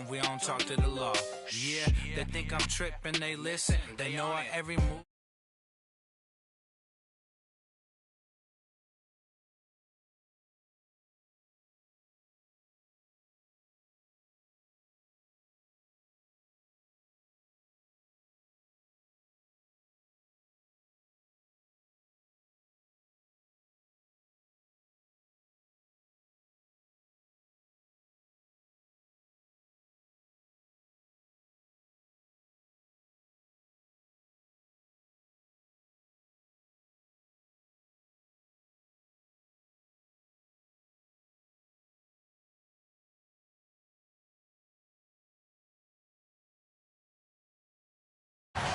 on, we don't talk to the law. Yeah, they think I'm tripping, they listen. They know our every move.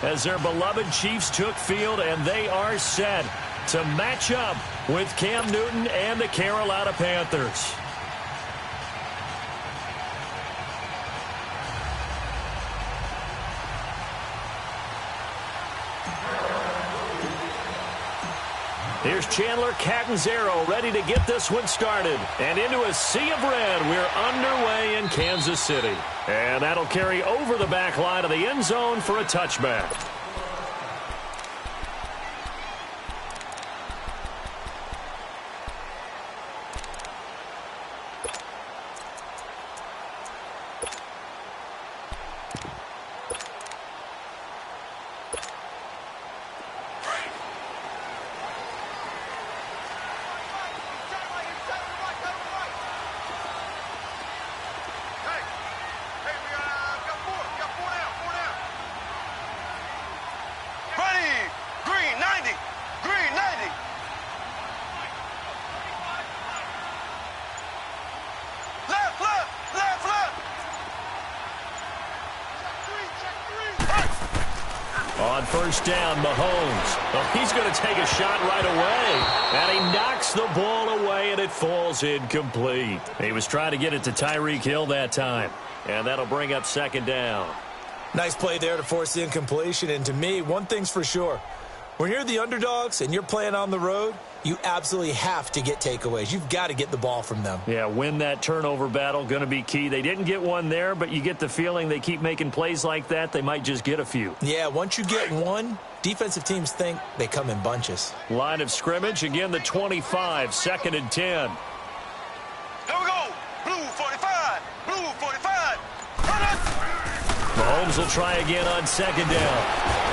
As their beloved Chiefs took field, and they are set to match up with Cam Newton and the Carolina Panthers. Here's Chandler Catanzaro ready to get this one started. And into a sea of red, we're underway in Kansas City. And that'll carry over the back line of the end zone for a touchback. On first down, Mahomes. Oh, he's going to take a shot right away. And he knocks the ball away, and it falls incomplete. He was trying to get it to Tyreek Hill that time. And that'll bring up second down. Nice play there to force the incompletion. And to me, one thing's for sure. When you're the underdogs and you're playing on the road, you absolutely have to get takeaways. You've got to get the ball from them. Yeah, win that turnover battle, going to be key. They didn't get one there, but you get the feeling they keep making plays like that, they might just get a few. Yeah, once you get one, defensive teams think they come in bunches. Line of scrimmage, again the 25, 2nd and 10. Here we go. Blue 45. Blue 45. Mahomes will try again on second down.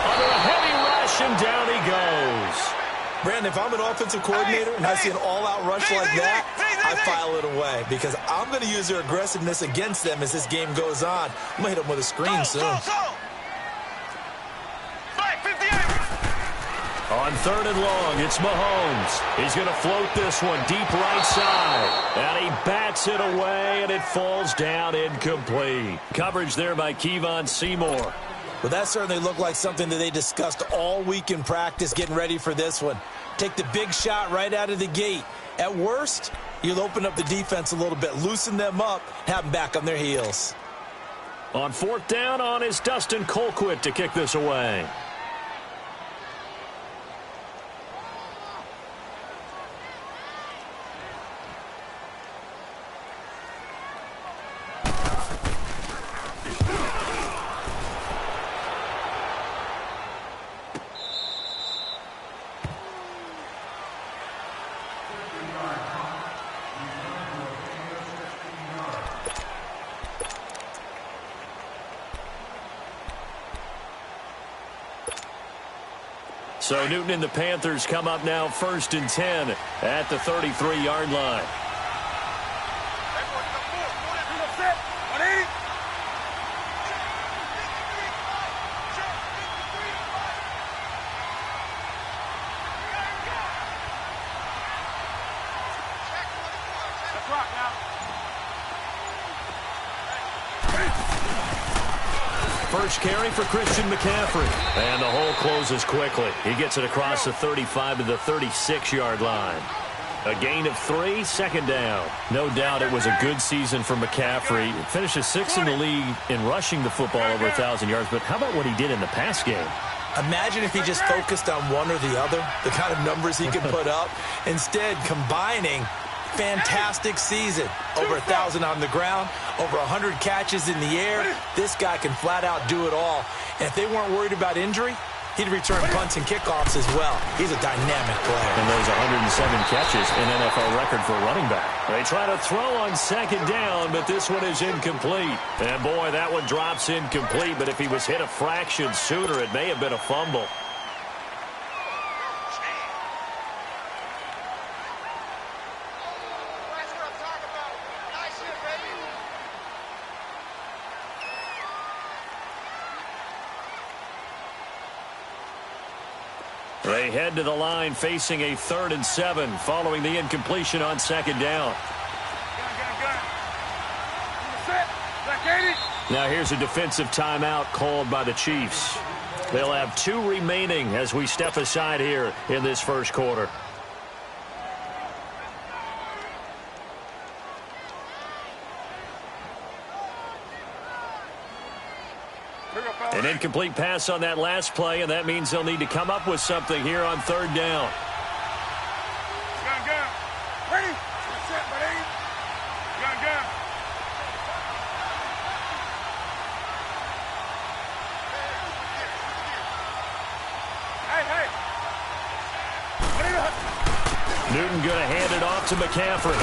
Under a heavy rush, and down he goes. Brandon, if I'm an offensive coordinator and I see an all-out rush like that, I file it away because I'm going to use their aggressiveness against them as this game goes on. I'm going to hit them with a screen soon. On 3rd and long, it's Mahomes. He's going to float this one deep right side. And he bats it away, and it falls down incomplete. Coverage there by Kevon Seymour. Well, that certainly looked like something that they discussed all week in practice getting ready for this one. Take the big shot right out of the gate. At worst, you'll open up the defense a little bit, loosen them up, have them back on their heels. On 4th down, on is Dustin Colquitt to kick this away. So Newton and the Panthers come up now 1st and 10 at the 33-yard line. First carry for Christian McCaffrey. And the hole closes quickly. He gets it across the 35 to the 36-yard line. A gain of 3, 2nd down. No doubt it was a good season for McCaffrey. Finishes 6th in the league in rushing the football over 1,000 yards. But how about what he did in the pass game? Imagine if he just focused on one or the other, the kind of numbers he could put up. Instead, combining fantastic season. Over 1,000 on the ground, over 100 catches in the air. This guy can flat out do it all. And if they weren't worried about injury, he'd return punts and kickoffs as well. He's a dynamic player. And those 107 catches, an NFL record for a running back. They try to throw on second down, but this one is incomplete. And boy, that one drops incomplete, but if he was hit a fraction sooner, it may have been a fumble. They head to the line facing a 3rd and 7 following the incompletion on second down. Now here's a defensive timeout called by the Chiefs. They'll have 2 remaining as we step aside here in this first quarter. An incomplete pass on that last play, and that means they'll need to come up with something here on 3rd down. Gun. Ready? Set, buddy. Gun. Hey. Newton going to hand it off to McCaffrey.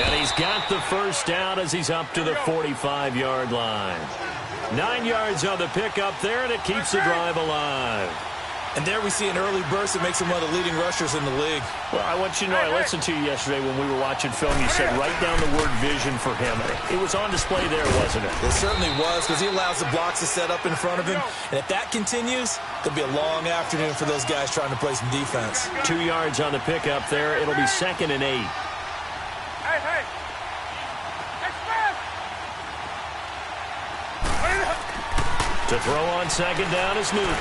And he's got the first down as he's up to the 45-yard line. 9 yards on the pickup there, and it keeps the drive alive. And there we see an early burst that makes him one of the leading rushers in the league. Well, I want you to know, I listened to you yesterday when we were watching film. You said write down the word vision for him. It was on display there, wasn't it? It certainly was, because he allows the blocks to set up in front of him. And if that continues, it'll be a long afternoon for those guys trying to play some defense. 2 yards on the pickup there. It'll be 2nd and 8. Hey. To throw on second down is Newton. And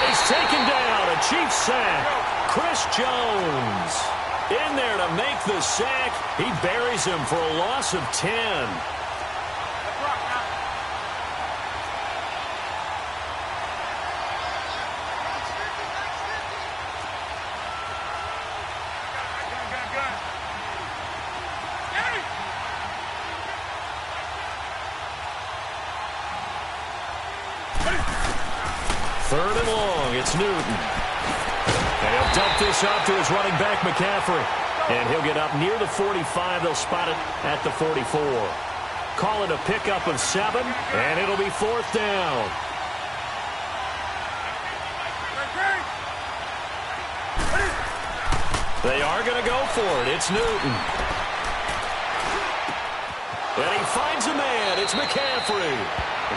he's taken down. A Chiefs sack. Chris Jones in there to make the sack. He buries him for a loss of 10. Third and long, it's Newton. And he'll dump this off to his running back, McCaffrey. And he'll get up near the 45. They'll spot it at the 44. Call it a pickup of 7, and it'll be 4th down. They are going to go for it. It's Newton. And he finds a man. It's McCaffrey.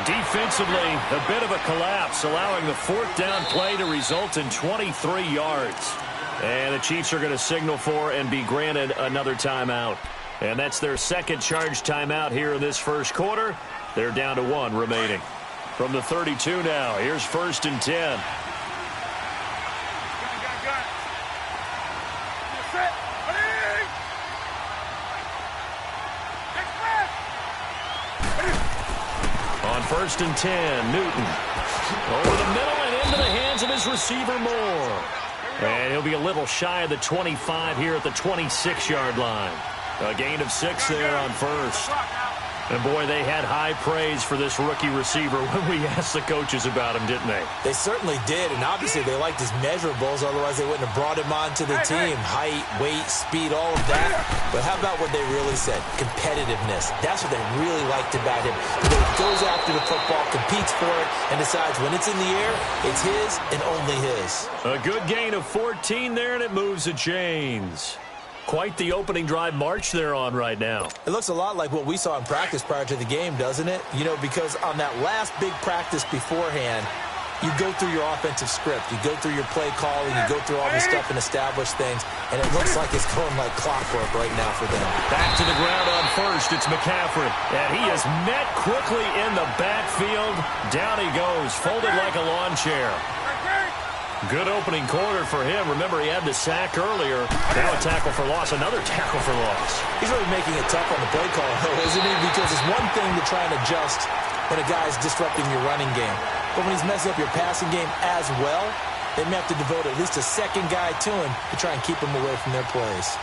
Defensively, a bit of a collapse, allowing the 4th down play to result in 23 yards. And the Chiefs are going to signal for and be granted another timeout. And that's their 2nd charge timeout here in this first quarter. They're down to 1 remaining. From the 32 now, here's 1st and 10. On 1st and 10, Newton. Over the middle and into the hands of his receiver, Moore. And he'll be a little shy of the 25 here at the 26-yard line. A gain of 6 there on 1st. And, boy, they had high praise for this rookie receiver when we asked the coaches about him, didn't they? They certainly did, and obviously they liked his measurables, otherwise they wouldn't have brought him onto the team. Height, weight, speed, all of that. But how about what they really said? Competitiveness. That's what they really liked about him. He goes after the football, competes for it, and decides when it's in the air, it's his and only his. A good gain of 14 there, and it moves the chains. Quite the opening drive march they're on right now. It looks a lot like what we saw in practice prior to the game, doesn't it? You know, because on that last big practice beforehand, you go through your offensive script. You go through your play calling. You go through all this stuff and establish things. And it looks like it's going like clockwork right now for them. Back to the ground on 1st. It's McCaffrey. And he is met quickly in the backfield. Down he goes, folded like a lawn chair. Good opening quarter for him. Remember, he had the sack earlier. Now a tackle for loss, another tackle for loss. He's really making it tough on the play call, isn't he? Because it's one thing to try and adjust when a guy's disrupting your running game. But when he's messing up your passing game as well, they may have to devote at least a second guy to him to try and keep him away from their plays.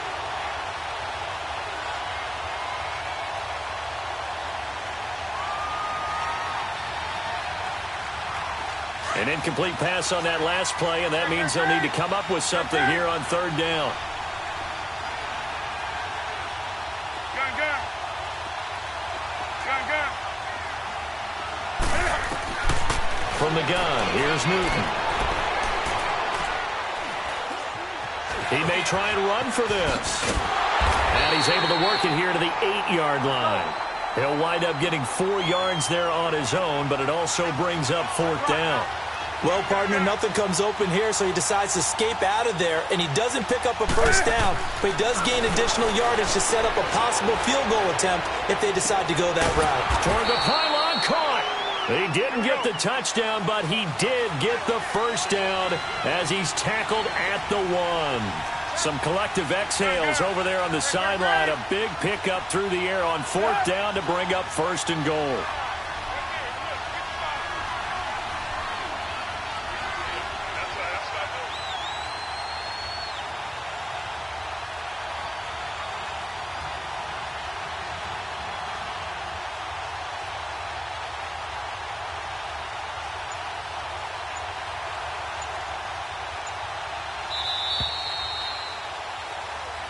An incomplete pass on that last play, and that means they'll need to come up with something here on third down. From the gun, here's Newton. He may try and run for this. And he's able to work it here to the 8-yard line. He'll wind up getting 4 yards there on his own, but it also brings up fourth down. Well, partner, nothing comes open here, so he decides to escape out of there, and he doesn't pick up a first down, but he does gain additional yardage to set up a possible field goal attempt if they decide to go that route. Toward the pylon, caught. He didn't get the touchdown, but he did get the first down as he's tackled at the 1. Some collective exhales over there on the sideline. A big pickup through the air on fourth down to bring up first and goal.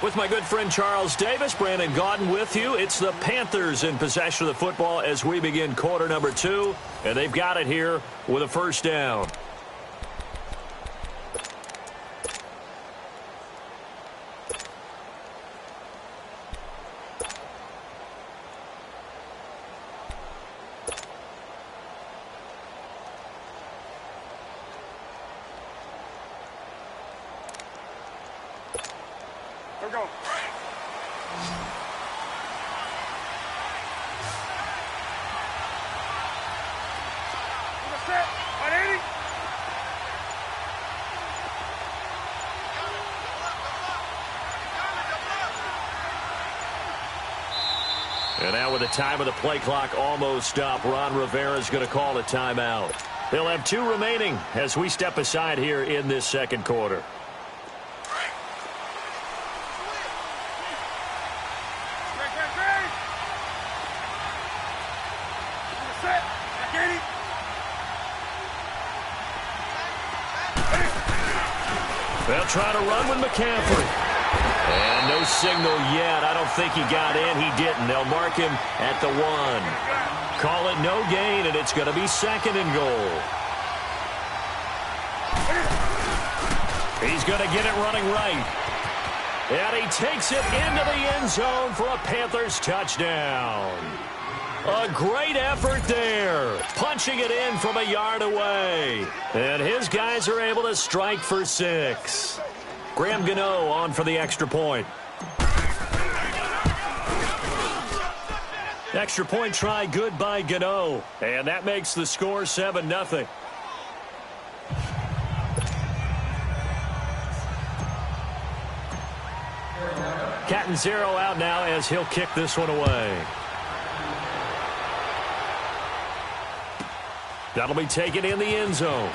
With my good friend Charles Davis, Brandon Gaudin with you. It's the Panthers in possession of the football as we begin quarter number 2. And they've got it here with a first down. And now with the time of the play clock almost stopped, Ron Rivera is going to call a timeout. He'll have 2 remaining as we step aside here in this second quarter. They'll try to run with McCaffrey. And no signal yet. I don't think he got in. He didn't. They'll mark him at the 1. Call it no gain, and it's going to be second and goal. He's going to get it running right. And he takes it into the end zone for a Panthers touchdown. A great effort there. Punching it in from a yard away. And his guys are able to strike for 6. Graham Gano on for the extra point. Extra point try good by Gano. And that makes the score 7-0. Catanzaro out now as he'll kick this one away. That'll be taken in the end zone.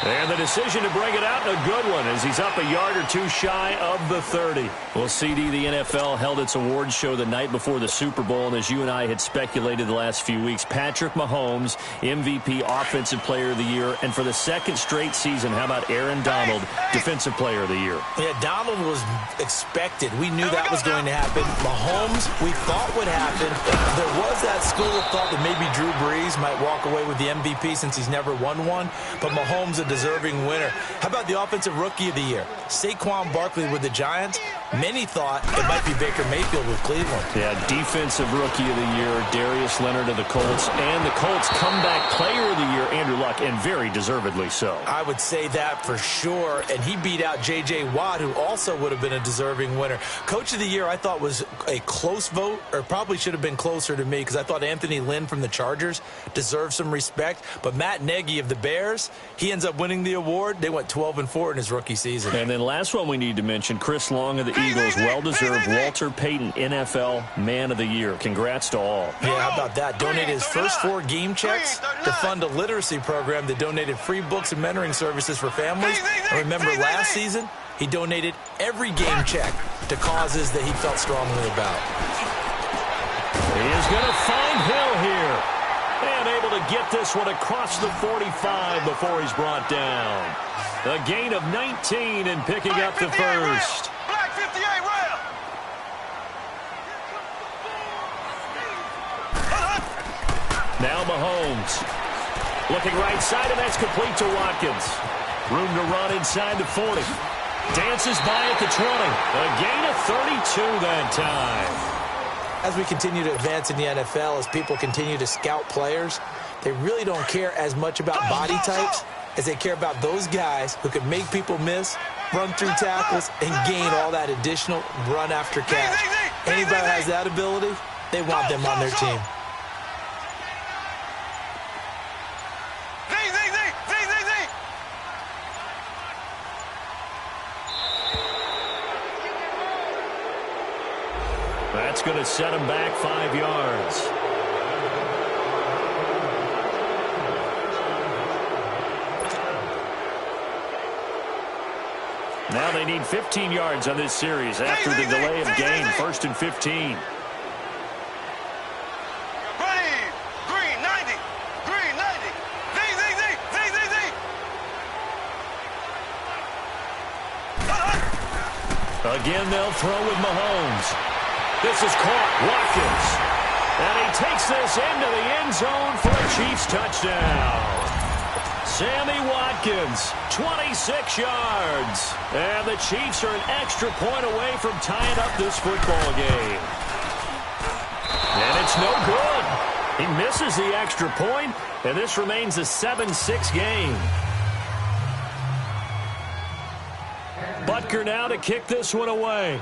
And the decision to bring it out, a good one, as he's up a yard or 2 shy of the 30. Well, CD, the NFL held its awards show the night before the Super Bowl, and as you and I had speculated the last few weeks, Patrick Mahomes, MVP, Offensive Player of the Year, and for the second straight season, how about Aaron Donald, Defensive Player of the Year? Yeah, Donald was expected. We knew that was going to happen. Mahomes, we thought would happen. There was that school of thought that maybe Drew Brees might walk away with the MVP since he's never won one, but Mahomes a deserving winner. How about the Offensive Rookie of the Year? Saquon Barkley with the Giants. Many thought it might be Baker Mayfield with Cleveland. Yeah, Defensive Rookie of the Year, Darius Leonard of the Colts, and the Colts Comeback Player of the Year, Andrew Luck, and very deservedly so. I would say that for sure, and he beat out J.J. Watt, who also would have been a deserving winner. Coach of the Year, I thought was a close vote, or probably should have been closer to me, because I thought Anthony Lynn from the Chargers deserved some respect, but Matt Nagy of the Bears, he ends up winning the award. They went 12-4 in his rookie season. And then last one we need to mention, Chris Long of the Eagles' well-deserved Walter Payton NFL Man of the Year. Congrats to all. Yeah, how about that? Donated his first 4 game checks to fund a literacy program that donated free books and mentoring services for families. And remember, last season, he donated every game check to causes that he felt strongly about. He is going to find Hill here. And able to get this one across the 45 before he's brought down. A gain of 19 and picking up the first. Black 58 round. Now Mahomes. Looking right side, and that's complete to Watkins. Room to run inside the 40. Dances by at the 20. A gain of 32 that time. As we continue to advance in the NFL, as people continue to scout players, they really don't care as much about body types as they care about those guys who can make people miss, run through tackles, and gain all that additional run after catch. Anybody who has that ability, they want them on their team. That's going to set him back 5 yards. Now they need 15 yards on this series after the delay of game. 1st and 15. Again, they'll throw with Mahomes. This is caught. Watkins. And he takes this into the end zone for a Chiefs touchdown. Sammy Watkins, 26 yards. And the Chiefs are an extra point away from tying up this football game. And it's no good. He misses the extra point, and this remains a 7-6 game. Butker now to kick this one away.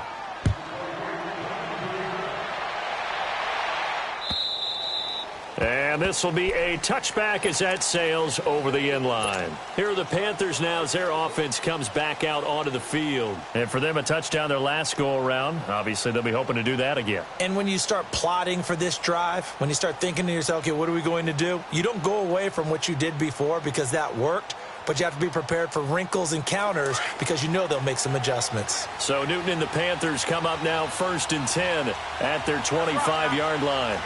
And this will be a touchback as that sails over the end line. Here are the Panthers now as their offense comes back out onto the field. And for them, a touchdown their last go-around. Obviously, they'll be hoping to do that again. And when you start plotting for this drive, when you start thinking to yourself, okay, what are we going to do? You don't go away from what you did before because that worked. But you have to be prepared for wrinkles and counters because you know they'll make some adjustments. So Newton and the Panthers come up now 1st and 10 at their 25-yard line.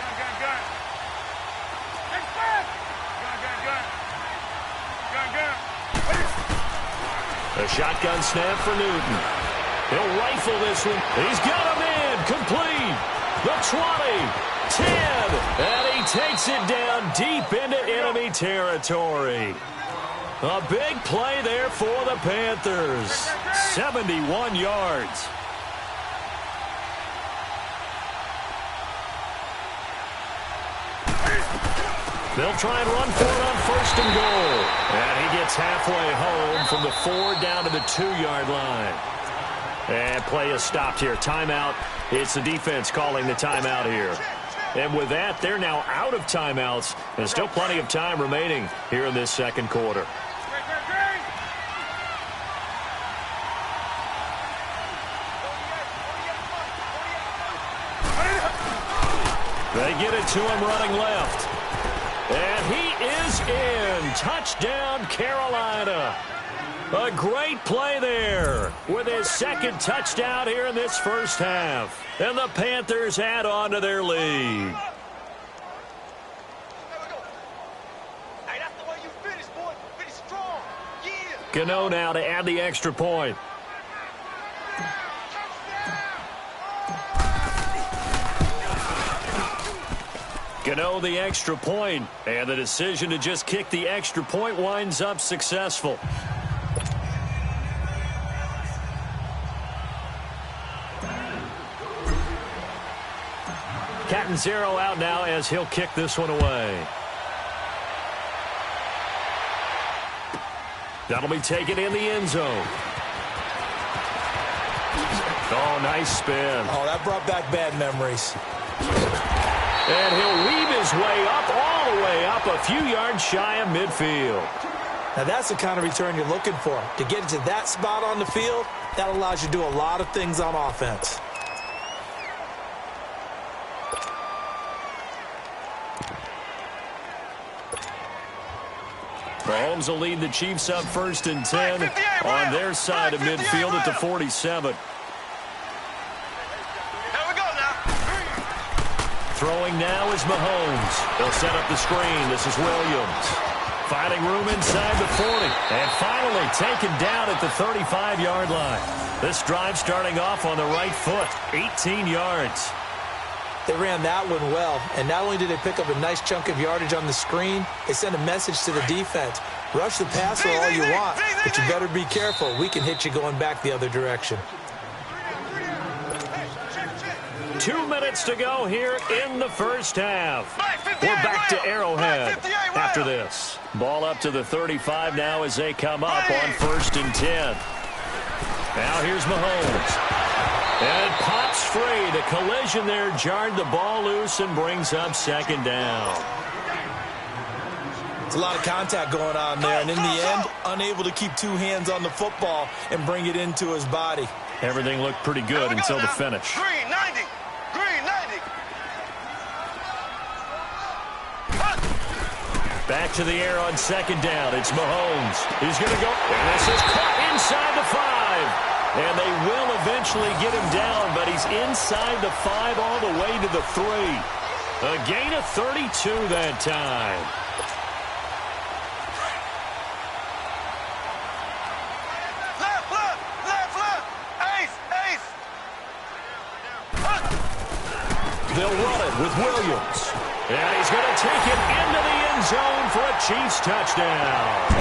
A shotgun snap for Newton. He'll rifle this one. He's got him in. Complete. The 20, 10, and he takes it down deep into enemy territory. A big play there for the Panthers. 71 yards. They'll try and run for it on 1st and goal. And he gets halfway home from the 4 down to the 2-yard line. And play is stopped here. Timeout. It's the defense calling the timeout here. And with that, they're now out of timeouts. There's still plenty of time remaining here in this second quarter. They get it to him running left. And he is in. Touchdown, Carolina. A great play there with his second touchdown here in this first half. And the Panthers add on to their lead. Hey, that's the way you finish, boy. Finish strong. Yeah. Gano now to add the extra point. Gano the extra point, and the decision to just kick the extra point winds up successful. Catanzaro out now as he'll kick this one away. That'll be taken in the end zone. Oh, nice spin. Oh, that brought back bad memories. And he'll weave his way up, all the way up, a few yards shy of midfield. Now, that's the kind of return you're looking for. To get into that spot on the field, that allows you to do a lot of things on offense. Mahomes will lead the Chiefs up 1st and 10 on their side of midfield at the 47. Here we go now. Throwing now is Mahomes. They'll set up the screen. This is Williams. Finding room inside the 40. And finally taken down at the 35-yard line. This drive starting off on the right foot. 18 yards. They ran that one well, and not only did they pick up a nice chunk of yardage on the screen, they sent a message to the defense. Rush the passer all you want, but you better be careful. We can hit you going back the other direction. 2 minutes to go here in the first half. We're back to Arrowhead after this. Ball up to the 35 now as they come up on 1st and 10. Now here's Mahomes. And it pops free. The collision there jarred the ball loose and brings up 2nd down. It's a lot of contact going on there, and in the end, unable to keep 2 hands on the football and bring it into his body. Everything looked pretty good until the finish. Green 90. Green 90. Back to the air on 2nd down. It's Mahomes. He's going to go. And this is caught inside the 5. And they will eventually get him down, but he's inside the 5 all the way to the 3. A gain of 32 that time. Left, left, left, left. Ace, ace. They'll run it with Williams. And he's going to take it into the end zone for a Chiefs touchdown.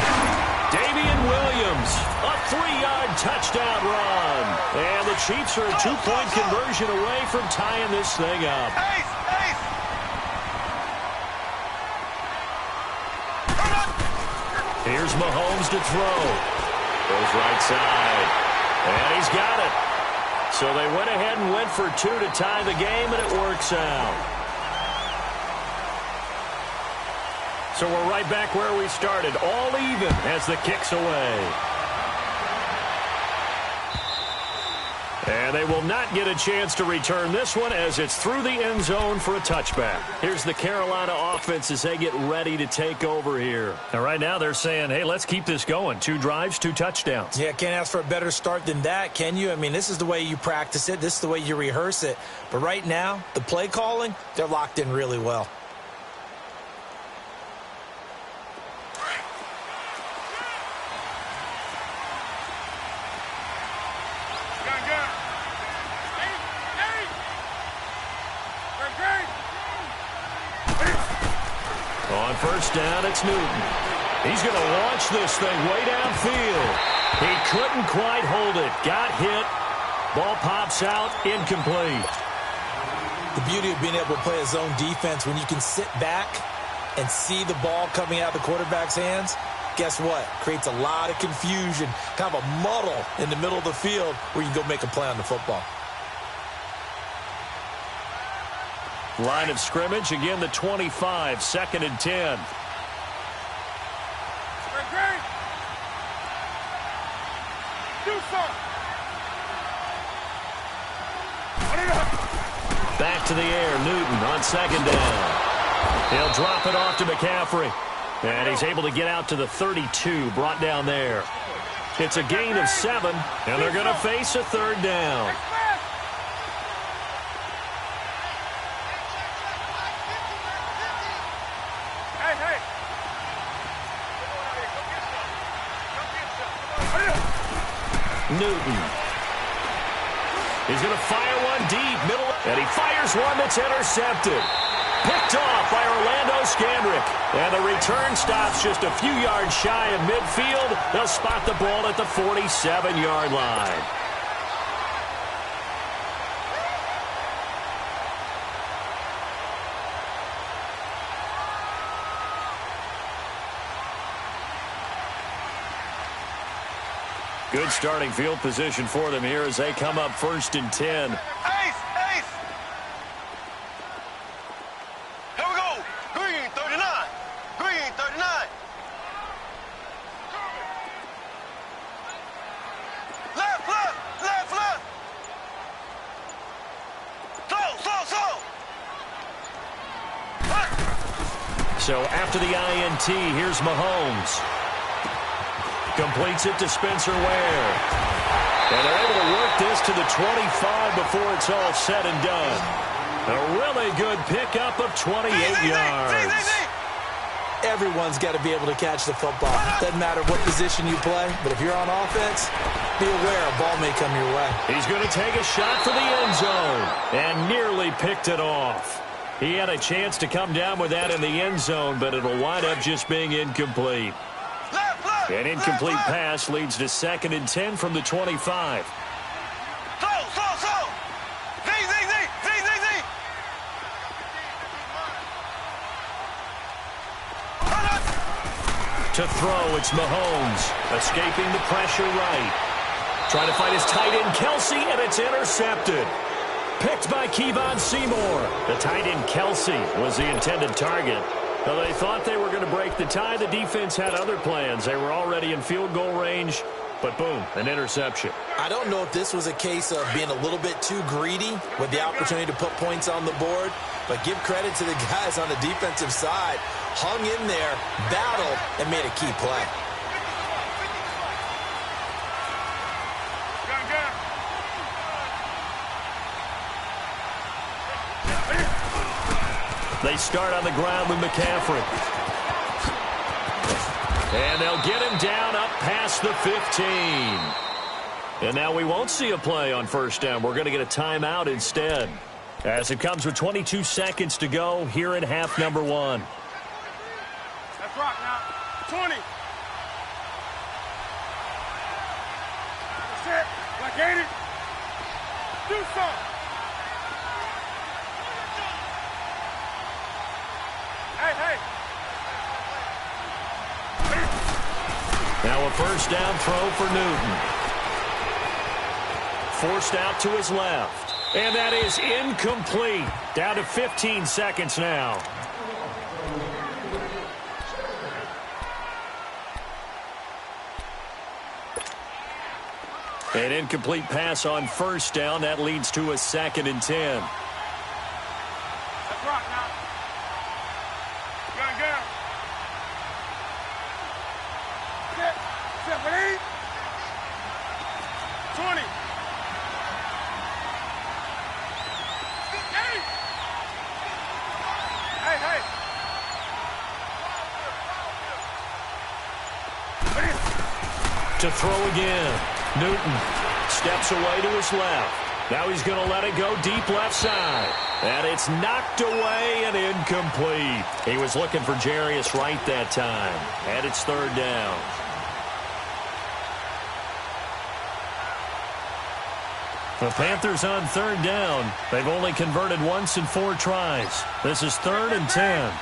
Damian Williams, a 3-yard touchdown run. And the Chiefs are a 2-point conversion away from tying this thing up. Ace, ace. Here's Mahomes to throw. Goes right side. And he's got it. So they went ahead and went for 2 to tie the game, and it works out. So we're right back where we started, all even as the kick's away. And they will not get a chance to return this one as it's through the end zone for a touchback. Here's the Carolina offense as they get ready to take over here. And right now they're saying, hey, let's keep this going. 2 drives, 2 touchdowns. Yeah, can't ask for a better start than that, can you? I mean, this is the way you practice it. This is the way you rehearse it. But right now, the play calling, they're locked in really well. On 1st down, it's Newton. He's going to launch this thing way downfield. He couldn't quite hold it. Got hit. Ball pops out, incomplete. The beauty of being able to play a zone defense when you can sit back and see the ball coming out of the quarterback's hands, guess what? Creates a lot of confusion, kind of a muddle in the middle of the field where you can go make a play on the football. Line of scrimmage, again the 25, 2nd and 10. Back to the air, Newton on 2nd down. He'll drop it off to McCaffrey. And he's able to get out to the 32, brought down there. It's a gain of 7, and they're going to face a 3rd down. Newton. He's going to fire one deep, middle, and he fires one that's intercepted. Picked off by Orlando Scandrick. And the return stops just a few yards shy of midfield. They'll spot the ball at the 47-yard line. Good starting field position for them here as they come up 1st and 10. Ace, ace. Here we go. Green 39. Green 39. So after the INT, here's Mahomes. Completes it to Spencer Ware. And they're able to work this to the 25 before it's all said and done. A really good pickup of 28 yards. Everyone's got to be able to catch the football. Doesn't matter what position you play, but if you're on offense, be aware a ball may come your way. He's going to take a shot for the end zone and nearly picked it off. He had a chance to come down with that in the end zone, but it'll wind up just being incomplete. An incomplete pass leads to 2nd and 10 from the 25. To throw, it's Mahomes, escaping the pressure right. Trying to find his tight end, Kelsey, and it's intercepted. Picked by Kevon Seymour. The tight end, Kelsey, was the intended target. Well, they thought they were going to break the tie. The defense had other plans. They were already in field goal range, but boom, an interception. I don't know if this was a case of being a little bit too greedy with the opportunity to put points on the board, but give credit to the guys on the defensive side. Hung in there, battled, and made a key play. They start on the ground with McCaffrey. And they'll get him down up past the 15. And now we won't see a play on first down. We're going to get a timeout instead. As it comes with 22 seconds to go here in half number 1. Let's rock now. 20. That's it. Like 80. Do something. Hey. Now a first down throw for Newton. Forced out to his left. And that is incomplete. Down to 15 seconds now. An incomplete pass on first down. That leads to a 2nd and 10. Let's rock now. Go. Set for 8. 20. Hey. To throw again. Newton steps away to his left. Now he's going to let it go deep left side. And it's knocked away and incomplete. He was looking for Jarius Wright that time. And it's 3rd down. The Panthers on 3rd down. They've only converted once in 4 tries. This is 3rd and 10.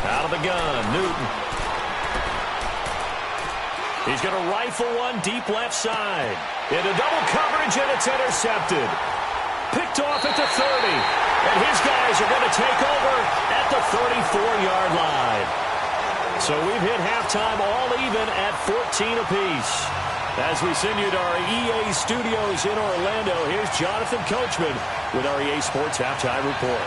Out of the gun, Newton. He's going to rifle one deep left side. Into double coverage, and it's intercepted. Picked off at the 30. And his guys are going to take over at the 34-yard line. So we've hit halftime all even at 14 apiece. As we send you to our EA studios in Orlando, here's Jonathan Coachman with our EA Sports Halftime Report.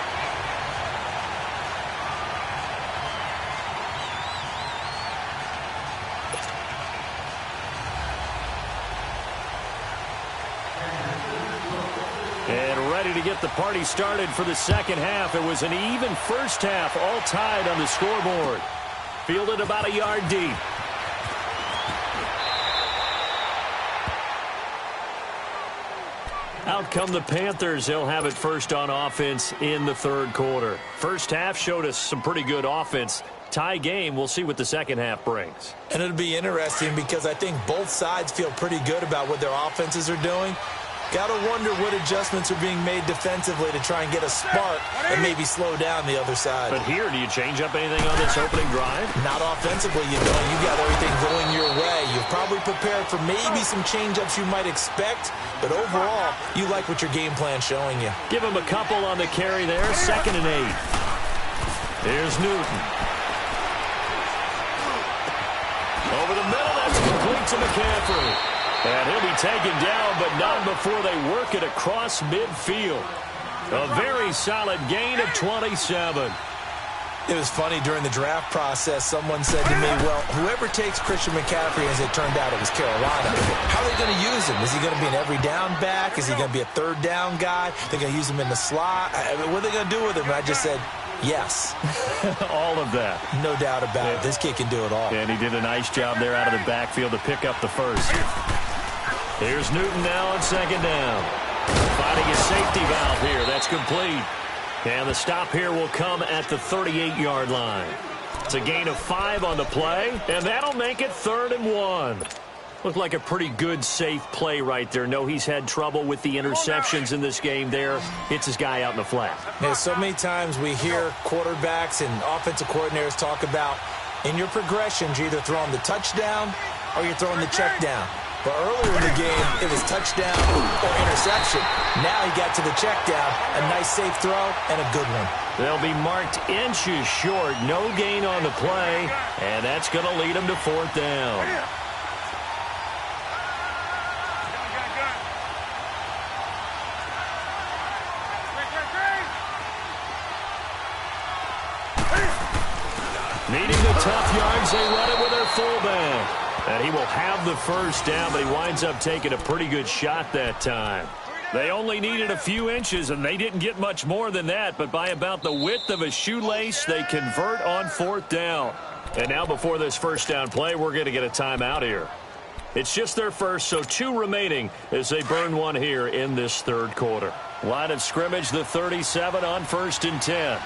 To get the party started for the second half. It was an even first half, all tied on the scoreboard. Fielded about a yard deep. Out come the Panthers. They'll have it first on offense in the 3rd quarter. First half showed us some pretty good offense. Tie game. We'll see what the second half brings. And it'll be interesting because I think both sides feel pretty good about what their offenses are doing. Got to wonder what adjustments are being made defensively to try and get a spark and maybe slow down the other side. But here, do you change up anything on this opening drive? Not offensively, you don't. You got everything going your way. You've probably prepared for maybe some change-ups you might expect, but overall, you like what your game plan's showing you. Give him a couple on the carry there, 2nd and 8. Here's Newton. Over the middle, that's complete to McCaffrey. And he'll be taken down, but not before they work it across midfield. A very solid gain of 27. It was funny during the draft process. Someone said to me, well, whoever takes Christian McCaffrey, as it turned out, it was Carolina. How are they going to use him? Is he going to be an every down back? Is he going to be a third down guy? They're going to use him in the slot? What are they going to do with him? And I just said, yes. All of that. No doubt about it. This kid can do it all. And he did a nice job there out of the backfield to pick up the first. Here's Newton now on second down. Finding a safety valve here. That's complete. And the stop here will come at the 38-yard line. It's a gain of 5 on the play, and that'll make it 3rd and 1. Looked like a pretty good, safe play right there. No, he's had trouble with the interceptions in this game there. Hits his guy out in the flat. Yeah, so many times we hear quarterbacks and offensive coordinators talk about in your progressions, you're either throwing the touchdown or you're throwing the check down. But earlier in the game, it was touchdown or interception. Now he got to the check down, a nice safe throw, and a good one. They'll be marked inches short, no gain on the play, and that's going to lead them to 4th down. Needing the tough yards, they run it with their fullback. And he will have the first down, but he winds up taking a pretty good shot that time. They only needed a few inches, and they didn't get much more than that. But by about the width of a shoelace, they convert on 4th down. And now before this first down play, we're going to get a timeout here. It's just their first, so 2 remaining as they burn one here in this 3rd quarter. Line of scrimmage, the 37 on 1st and 10.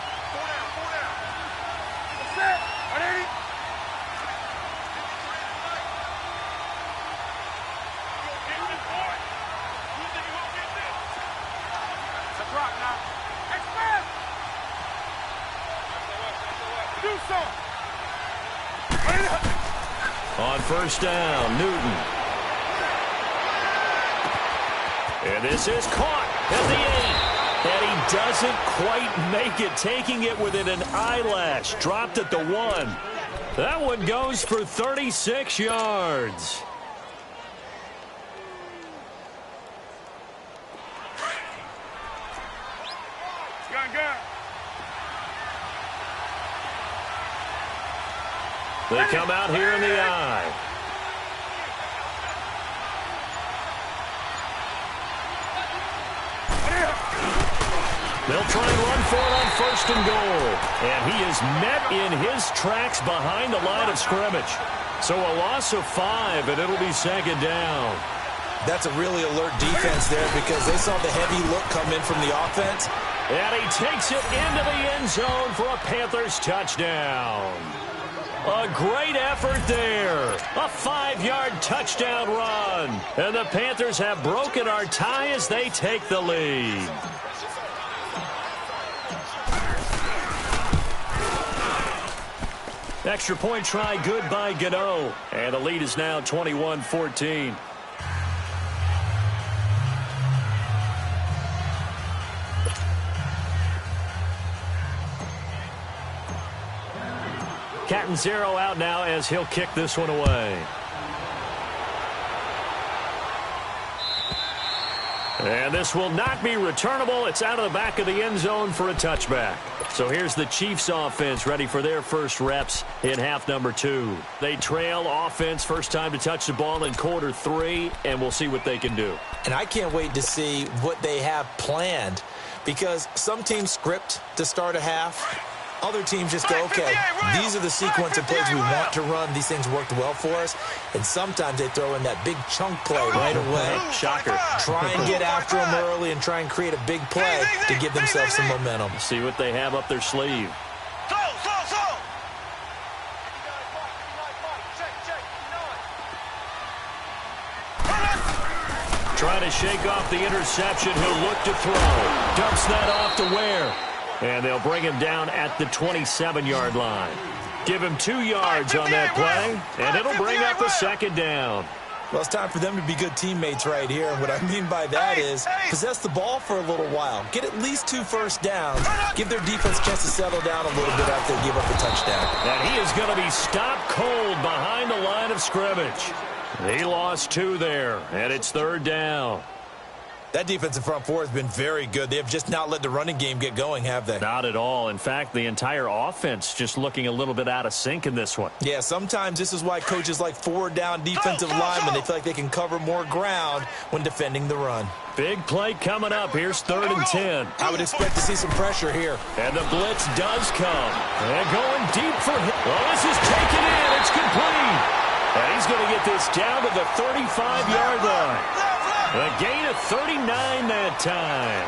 On 1st down, Newton. And this is caught at the 8. And he doesn't quite make it, taking it within an eyelash. Dropped at the 1. That one goes for 36 yards. They come out here in the eye. They'll try and run for it on 1st and goal. And he is met in his tracks behind the line of scrimmage. So a loss of 5, and it'll be 2nd down. That's a really alert defense there because they saw the heavy look come in from the offense. And he takes it into the end zone for a Panthers touchdown. A great effort there. A 5-yard touchdown run. And the Panthers have broken our tie as they take the lead. Extra point try good by Gano. And the lead is now 21-14. Catanzaro out now as he'll kick this one away. And this will not be returnable. It's out of the back of the end zone for a touchback. So here's the Chiefs offense ready for their first reps in half number 2. They trail offense, first time to touch the ball in quarter 3, and we'll see what they can do. And I can't wait to see what they have planned because some teams script to start a half. Other teams just go, okay, these are the sequence of plays we want to run. These things worked well for us. And sometimes they throw in that big chunk play right away. Shocker. Try and get after them early and try and create a big play to give themselves some momentum. See what they have up their sleeve. Trying to shake off the interception. He'll look to throw. Dumps that off to Ware. And they'll bring him down at the 27-yard line. Give him 2 yards on that play, and it'll bring up a 2nd down. Well, it's time for them to be good teammates right here. And what I mean by that is possess the ball for a little while. Get at least 2 first downs. Give their defense a chance to settle down a little bit after they give up a touchdown. And he is going to be stopped cold behind the line of scrimmage. He lost 2 there, and it's 3rd down. That defensive front four has been very good. They have just not let the running game get going, have they? Not at all. In fact, the entire offense just looking a little bit out of sync in this one. Yeah, sometimes this is why coaches like 4-down defensive linemen. They feel like they can cover more ground when defending the run. Big play coming up. Here's 3rd and 10. I would expect to see some pressure here. And the blitz does come. And going deep for him. Well, this is taken in. It's complete. And he's going to get this down to the 35-yard line. A gain of 39 that time.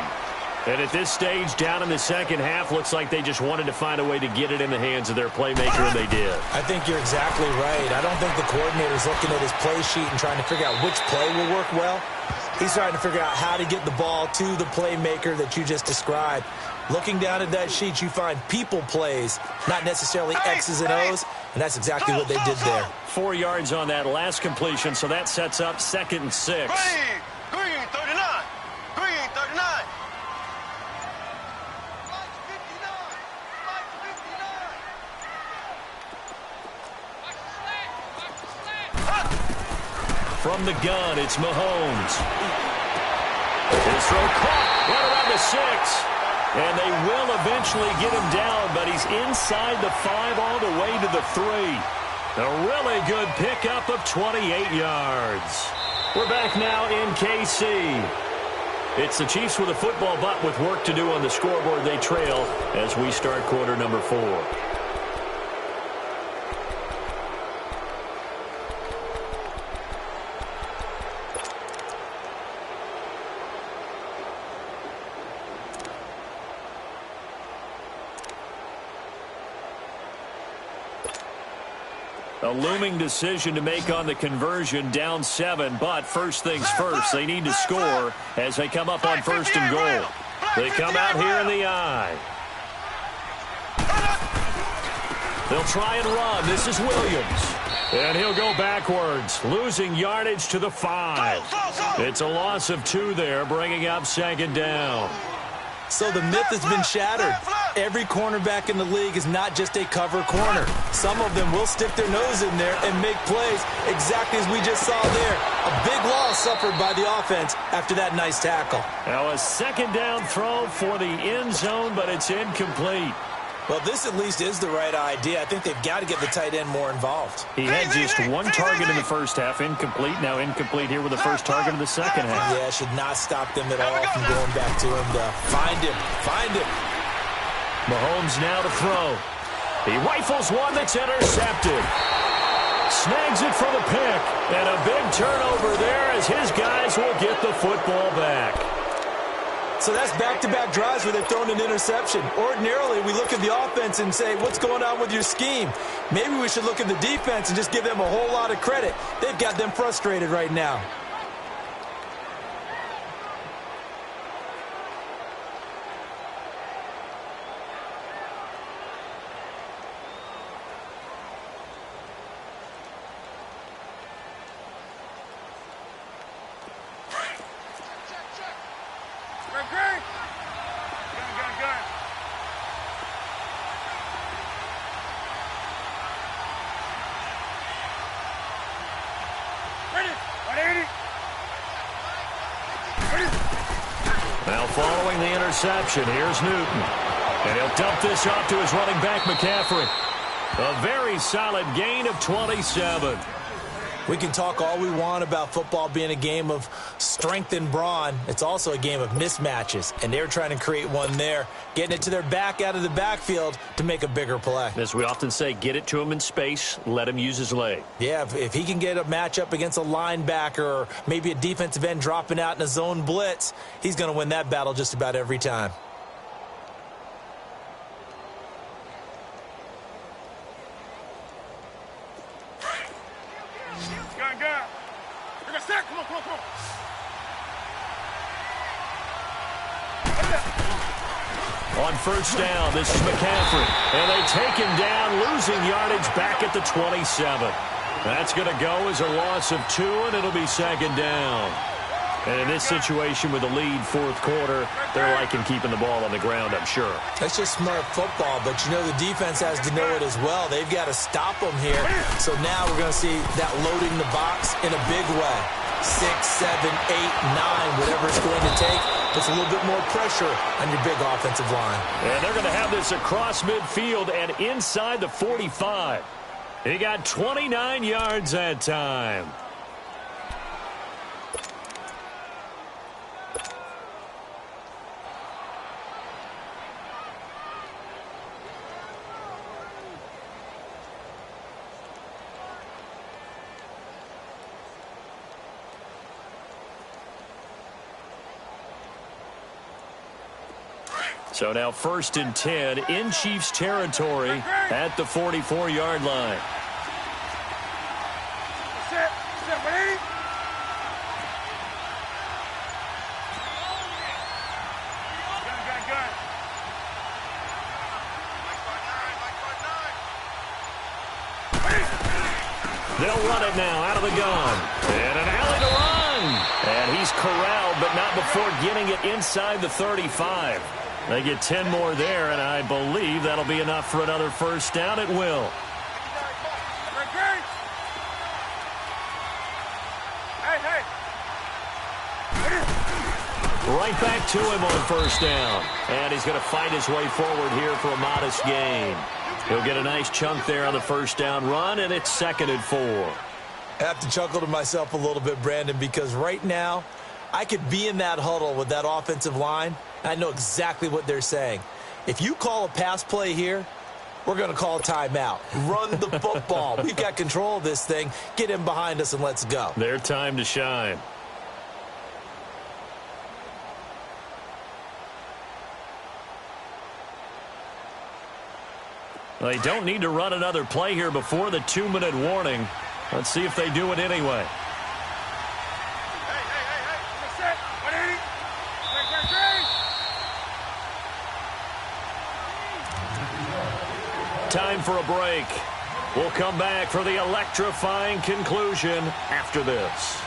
And at this stage, down in the second half, looks like they just wanted to find a way to get it in the hands of their playmaker, and they did. I think you're exactly right. I don't think the coordinator's looking at his play sheet and trying to figure out which play will work well. He's trying to figure out how to get the ball to the playmaker that you just described. Looking down at that sheet, you find people plays, not necessarily X's and O's, and that's exactly what they did there. 4 yards on that last completion, so that sets up 2nd and 6. Green 39. Green 39. From the gun, it's Mahomes. His throw caught right around the 6. And they will eventually get him down, but he's inside the 5 all the way to the 3. A really good pickup of 28 yards. We're back now in KC. It's the Chiefs with a football, but with work to do on the scoreboard. They trail as we start quarter number 4. A looming decision to make on the conversion, down 7, but first things first, they need to score as they come up on 1st and goal. They come out here in the I. They'll try and run. This is Williams. And he'll go backwards, losing yardage to the 5. It's a loss of 2 there, bringing up 2nd down. So the myth has been shattered. Every cornerback in the league is not just a cover corner. Some of them will stick their nose in there and make plays exactly as we just saw there. A big loss suffered by the offense after that nice tackle. Now a 2nd down throw for the end zone, but it's incomplete. Well, this at least is the right idea. I think they've got to get the tight end more involved. He had just 1 target in the first half, incomplete. Now incomplete here with the first target in the second half. Yeah, should not stop them at all from going back to him to find him. Find him. Mahomes now to throw. He rifles one that's intercepted. Snags it for the pick. And a big turnover there as his guys will get the football back. So that's back-to-back drives where they've thrown an interception. Ordinarily, we look at the offense and say, what's going on with your scheme? Maybe we should look at the defense and just give them a whole lot of credit. They've got them frustrated right now. Now following the interception, here's Newton. And he'll dump this off to his running back, McCaffrey. A very solid gain of 27. We can talk all we want about football being a game of strength and brawn. It's also a game of mismatches, and they're trying to create one there, getting it to their back out of the backfield to make a bigger play. As we often say, get it to him in space, let him use his leg. Yeah, if he can get a matchup against a linebacker or maybe a defensive end dropping out in a zone blitz, he's going to win that battle just about every time. On first down, this is McCaffrey. And they take him down, losing yardage back at the 27. That's going to go as a loss of 2, and it'll be second down. And in this situation with the lead fourth quarter, they're liking keeping the ball on the ground, I'm sure. That's just smart football, but you know the defense has to know it as well. They've got to stop them here. So now we're going to see that loading the box in a big way. 6, 7, 8, 9, whatever it's going to take. Puts a little bit more pressure on your big offensive line. And they're going to have this across midfield and inside the 45. He got 29 yards that time. So now 1st and 10 in Chiefs territory at the 44-yard line. They'll run it now out of the gun. And an alley to run. And he's corralled, but not before getting it inside the 35. They get 10 more there, and I believe that'll be enough for another first down. It will. Right back to him on first down. And he's going to fight his way forward here for a modest gain. He'll get a nice chunk there on the first down run, and it's 2nd and 4. I have to chuckle to myself a little bit, Brandon, because right now I could be in that huddle with that offensive line. I know exactly what they're saying. If you call a pass play here, we're going to call a timeout. Run the football. We've got control of this thing. Get him behind us and let's go. Their time to shine. They don't need to run another play here before the 2-minute warning. Let's see if they do it anyway. Time for a break. We'll come back for the electrifying conclusion after this.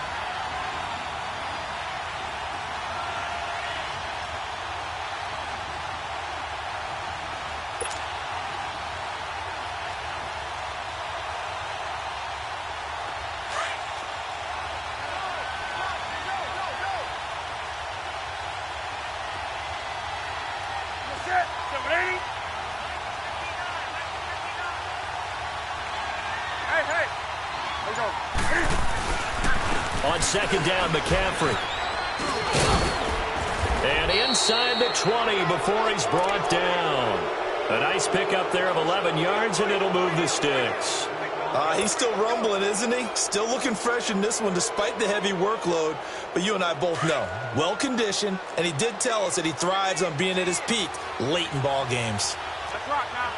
On second down, McCaffrey. And inside the 20 before he's brought down. A nice pickup there of 11 yards, and it'll move the sticks. He's still rumbling, isn't he? Still looking fresh in this one despite the heavy workload. But you and I both know, well-conditioned, and he did tell us that he thrives on being at his peak late in ball games. Let's rock now.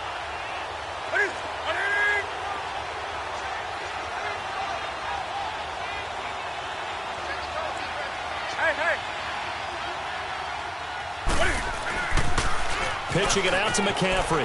Pitching it out to McCaffrey.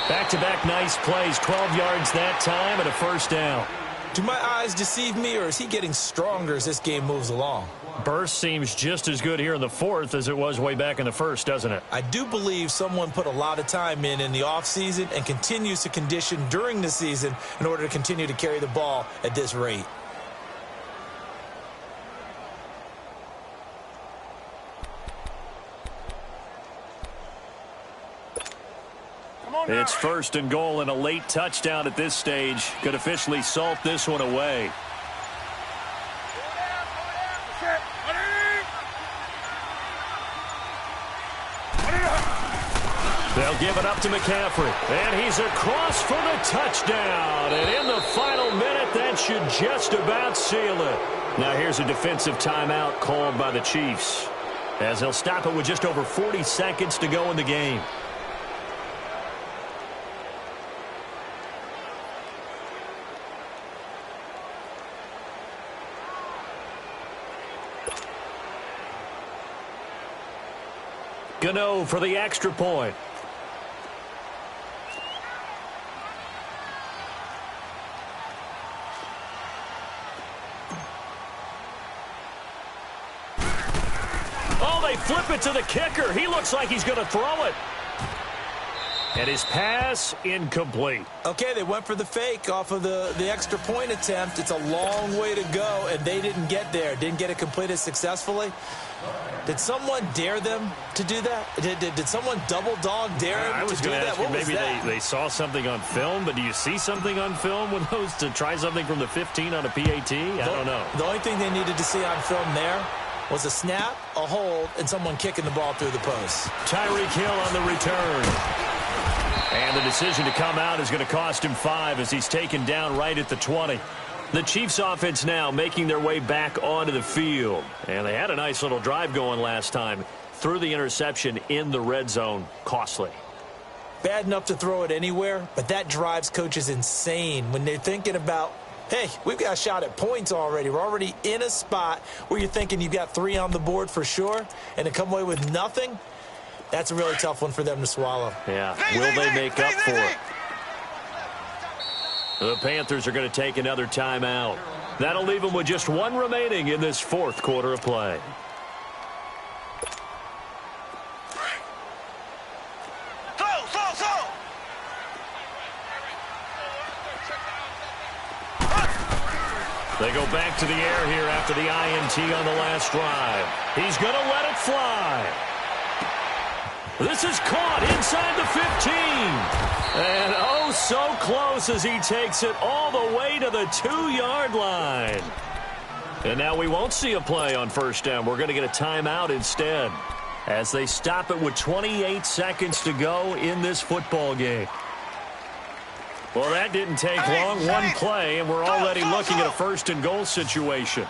Back-to-back nice plays, 12 yards that time and a first down. Do my eyes deceive me, or is he getting stronger as this game moves along? Burst seems just as good here in the fourth as it was way back in the first, doesn't it? I do believe someone put a lot of time in the offseason and continues to condition during the season in order to continue to carry the ball at this rate. It's 1st and goal and a late touchdown at this stage. Could officially salt this one away. They'll give it up to McCaffrey. And he's across for the touchdown. And in the final minute, that should just about seal it. Now here's a defensive timeout called by the Chiefs, as they'll stop it with just over 40 seconds to go in the game. Gano for the extra point. Oh, they flip it to the kicker. He looks like he's going to throw it. And his pass incomplete. Okay, they went for the fake off of the extra point attempt. It's a long way to go, and they didn't get there. Didn't get it completed successfully. Did someone dare them to do that? Did someone double dog dare them to do that? What was that? Maybe they saw something on film, but do you see something on film with those to try something from the 15 on a PAT? I don't know. The only thing they needed to see on film there was a snap, a hold, and someone kicking the ball through the post. Tyreek Hill on the return. And the decision to come out is going to cost him 5 as he's taken down right at the 20. The Chiefs offense now making their way back onto the field. And they had a nice little drive going last time. Threw the interception in the red zone. Costly. Bad enough to throw it anywhere, but that drives coaches insane when they're thinking about, hey, we've got a shot at points already. We're already in a spot where you're thinking you've got 3 on the board for sure, and to come away with nothing, that's a really tough one for them to swallow. Yeah. Will they make up for it? The Panthers are going to take another timeout. That'll leave them with just 1 remaining in this 4th quarter of play. They go back to the air here after the INT on the last drive. He's going to let it fly. This is caught inside the 15. And oh, so close as he takes it all the way to the 2-yard line. And now we won't see a play on first down. We're going to get a timeout instead as they stop it with 28 seconds to go in this football game. Well, that didn't take long. 1 play, and we're already looking at a 1st and goal situation.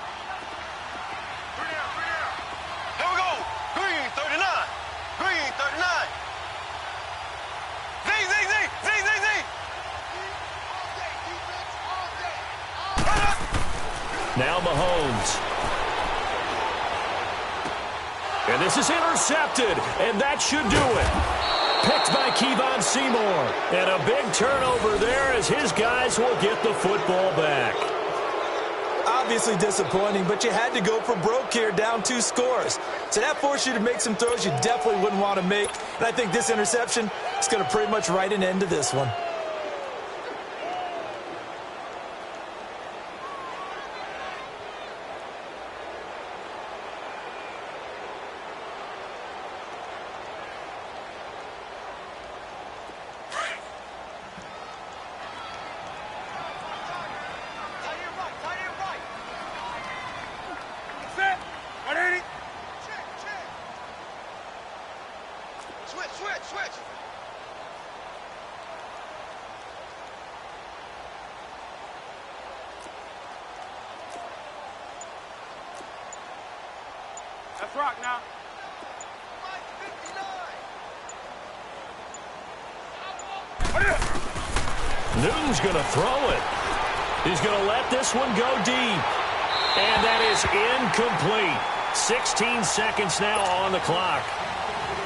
Now Mahomes. And this is intercepted, and that should do it. Picked by Kevon Seymour. And a big turnover there as his guys will get the football back. Obviously disappointing, but you had to go for broke here, down 2 scores. So that forced you to make some throws you definitely wouldn't want to make. And I think this interception is going to pretty much write an end to this one. Let's rock now. Newton's going to throw it. He's going to let this one go deep. And that is incomplete. 16 seconds now on the clock.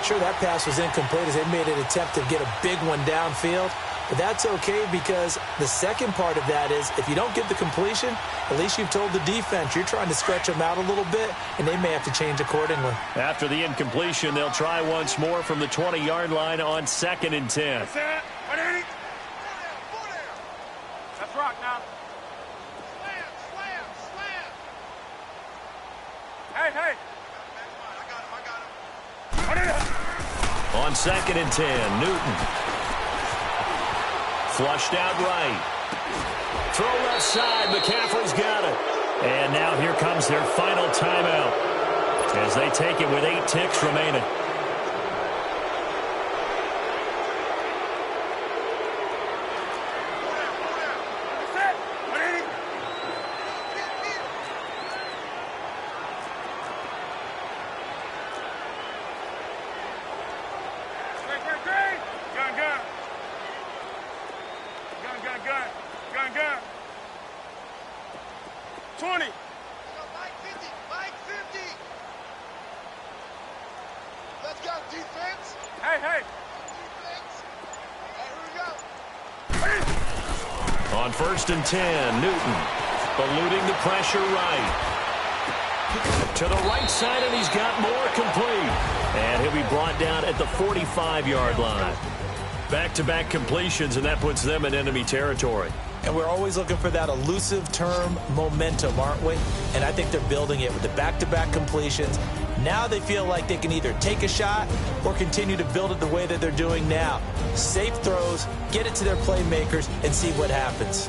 Sure, that pass was incomplete as they made an attempt to get a big one downfield. But that's okay because the second part of that is if you don't get the completion, at least you've told the defense you're trying to stretch them out a little bit, and they may have to change accordingly. After the incompletion, they'll try once more from the 20-yard line on 2nd and 10. Let's rock now. Hey. On 2nd and 10, Newton. Flushed out right. Throw left side. McCaffrey's got it. And now here comes their final timeout as they take it with 8 ticks remaining. Gun. 20. Mike 50. Let's go, defense. Hey. Defense. Hey, here we go. On 1st and 10, Newton eluding the pressure right. To the right side, and he's got more complete. And he'll be brought down at the 45-yard line. Back-to-back completions, and that puts them in enemy territory. And we're always looking for that elusive term momentum, aren't we? And I think they're building it with the back-to-back completions. Now they feel like they can either take a shot or continue to build it the way that they're doing now. Safe throws, get it to their playmakers, and see what happens.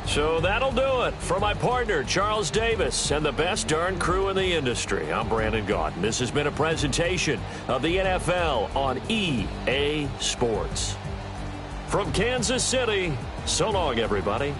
So that'll do it. For my partner, Charles Davis, and the best darn crew in the industry, I'm Brandon Gaudin. This has been a presentation of the NFL on EA Sports. From Kansas City, so long, everybody.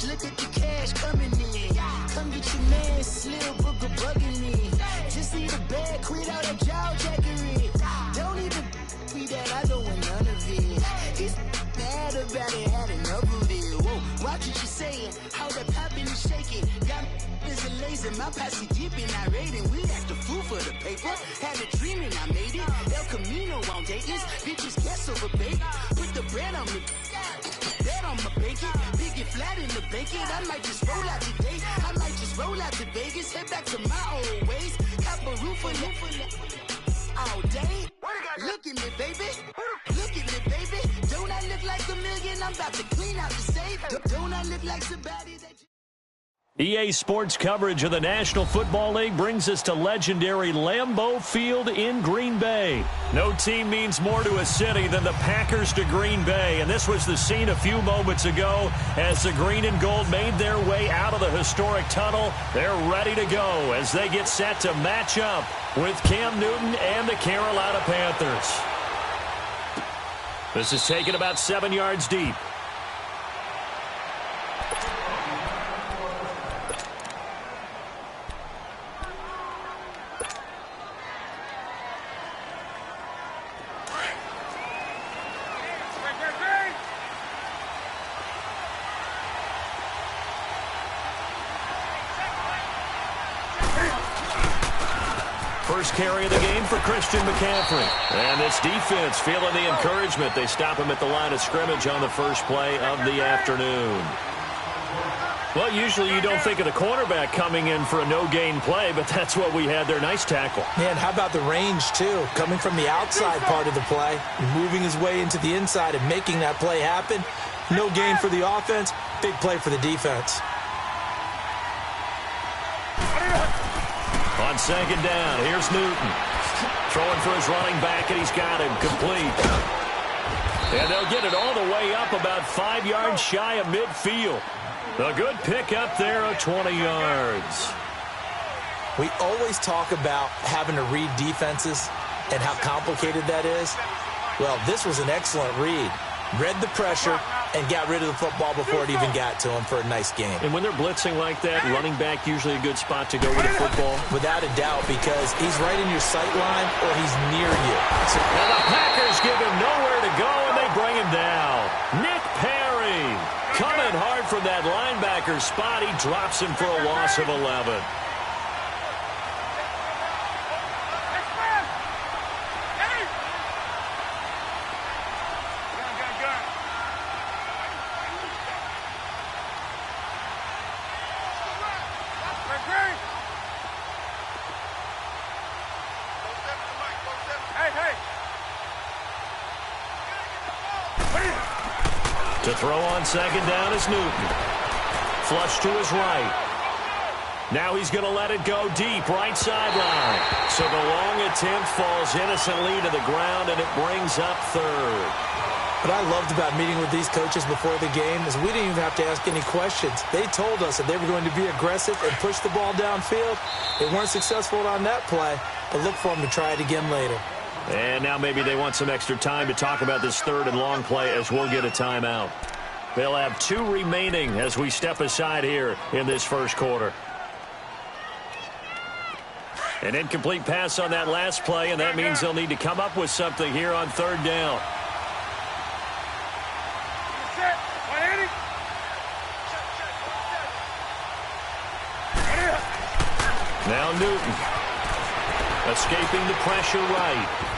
Look at the cash coming in. Come get your man, Slim Booker bugging me. Just need a bag, quit all that jaw jackery. Don't even be that, I don't want none of it. He's bad about it, had enough of it. Whoa, watch what you saying, how that popping and shaking. Got is a laser, my posse dipping, I raiding. We act the fool for the paper. Had a dream and I made it. El Camino on Dayton's, bitches guess over bait. Put the bread on me. Bet on my bacon, big it flat in the bacon. I might just roll out today. I might just roll out to Vegas, head back to my old ways. Cop a roof all day. Look at me, baby. Look at me, baby. Don't I look like a million? I'm about to clean out the safe. Don't I look like somebody that EA Sports coverage of the National Football League brings us to legendary Lambeau Field in Green Bay. No team means more to a city than the Packers to Green Bay, and this was the scene a few moments ago as the green and gold made their way out of the historic tunnel. They're ready to go as they get set to match up with Cam Newton and the Carolina Panthers. This is taken about 7 yards deep. First carry of the game for Christian McCaffrey. And this defense feeling the encouragement. They stop him at the line of scrimmage on the first play of the afternoon. Well, usually you don't think of the cornerback coming in for a no-gain play, but that's what we had there. Nice tackle. Man, how about the range, too? Coming from the outside part of the play, moving his way into the inside and making that play happen. No gain for the offense, big play for the defense. On second down, here's Newton. Throwing for his running back, and he's got him complete. And they'll get it all the way up about 5 yards shy of midfield. A good pickup there of 20 yards. We always talk about having to read defenses and how complicated that is. Well, this was an excellent read. Read the pressure and got rid of the football before it even got to him for a nice game. And when they're blitzing like that, running back usually a good spot to go with the football? Without a doubt, because he's right in your sight line or he's near you. And the Packers give him nowhere to go, and they bring him down. Nick Perry coming hard from that linebacker spot. He drops him for a loss of 11. To throw on second down is Newton. Flush to his right. Now he's going to let it go deep, right sideline. So the long attempt falls innocently to the ground, and it brings up third. What I loved about meeting with these coaches before the game is we didn't even have to ask any questions. They told us that they were going to be aggressive and push the ball downfield. They weren't successful on that play, but look for them to try it again later. And now maybe they want some extra time to talk about this third and long play as we'll get a timeout. They'll have 2 remaining as we step aside here in this first quarter. An incomplete pass on that last play, and that means they'll need to come up with something here on third down. Now Newton. Escaping the pressure right.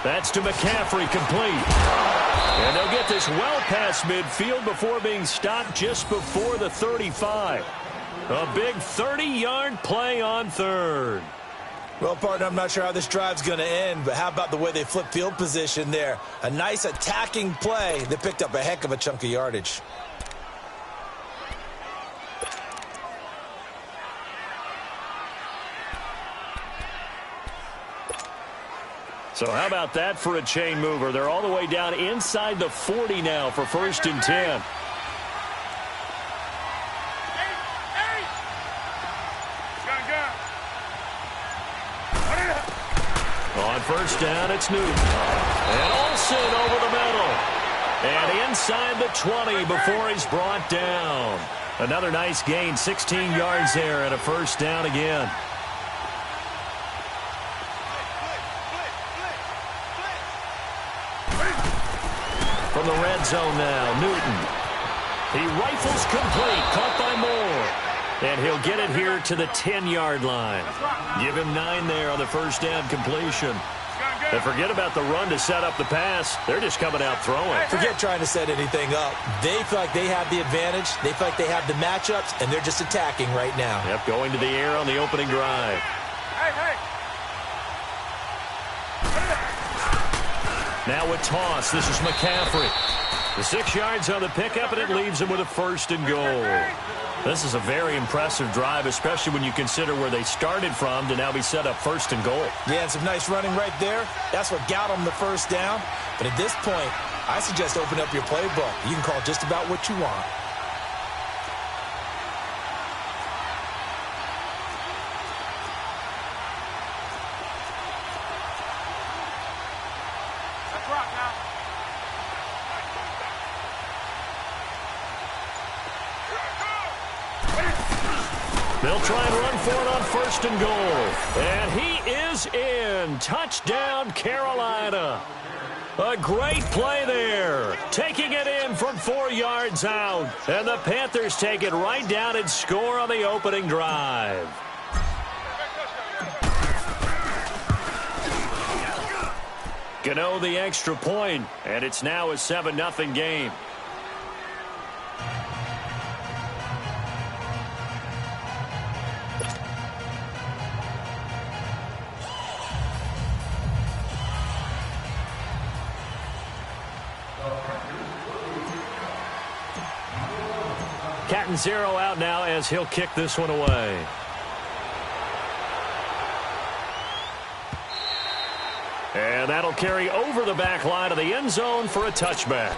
That's to McCaffrey, complete. And they'll get this well past midfield before being stopped just before the 35. A big 30-yard play on third. Well, partner, I'm not sure how this drive's going to end, but how about the way they flip field position there? A nice attacking play that picked up a heck of a chunk of yardage. So how about that for a chain mover? They're all the way down inside the 40 now for 1st and 10. On 1st down, it's Newton. And Olsen over the middle. And inside the 20 before he's brought down. Another nice gain, 16 yards there, and a 1st down again. From the red zone now, Newton. He rifles complete, caught by Moore. And he'll get it here to the 10-yard line. Give him 9 there on the 1st down completion. And forget about the run to set up the pass. They're just coming out throwing. Forget trying to set anything up. They feel like they have the advantage. They feel like they have the matchups, and they're just attacking right now. Yep, going to the air on the opening drive. Now with toss, this is McCaffrey. The 6 yards on the pickup, and it leaves him with a 1st and goal. This is a very impressive drive, especially when you consider where they started from to now be set up 1st and goal. Yeah, and some nice running right there. That's what got them the 1st down. But at this point, I suggest open up your playbook. You can call just about what you want. Let's rock now. They'll try and run for it on 1st and goal. And he is in. Touchdown, Carolina. A great play there. Taking it in from 4 yards out. And the Panthers take it right down and score on the opening drive. Gano the extra point, and it's now a 7-0 game. Catanzaro out now as he'll kick this one away. And that'll carry over the back line of the end zone for a touchback.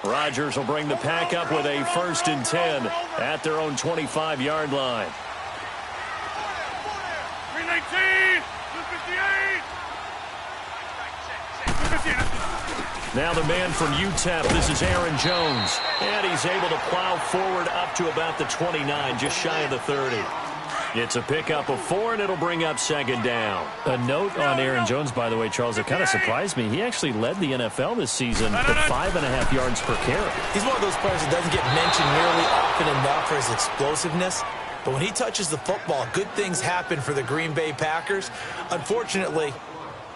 Rodgers will bring the pack up with a 1st and 10 at their own 25-yard line. 319, 258. Now the man from UTEP, this is Aaron Jones. And he's able to plow forward up to about the 29, just shy of the 30. It's a pickup of 4, and it'll bring up 2nd down. A note on Aaron Jones, by the way, Charles, it kind of surprised me. He actually led the NFL this season with 5.5 yards per carry. He's one of those players that doesn't get mentioned nearly often enough for his explosiveness. But when he touches the football, good things happen for the Green Bay Packers. Unfortunately,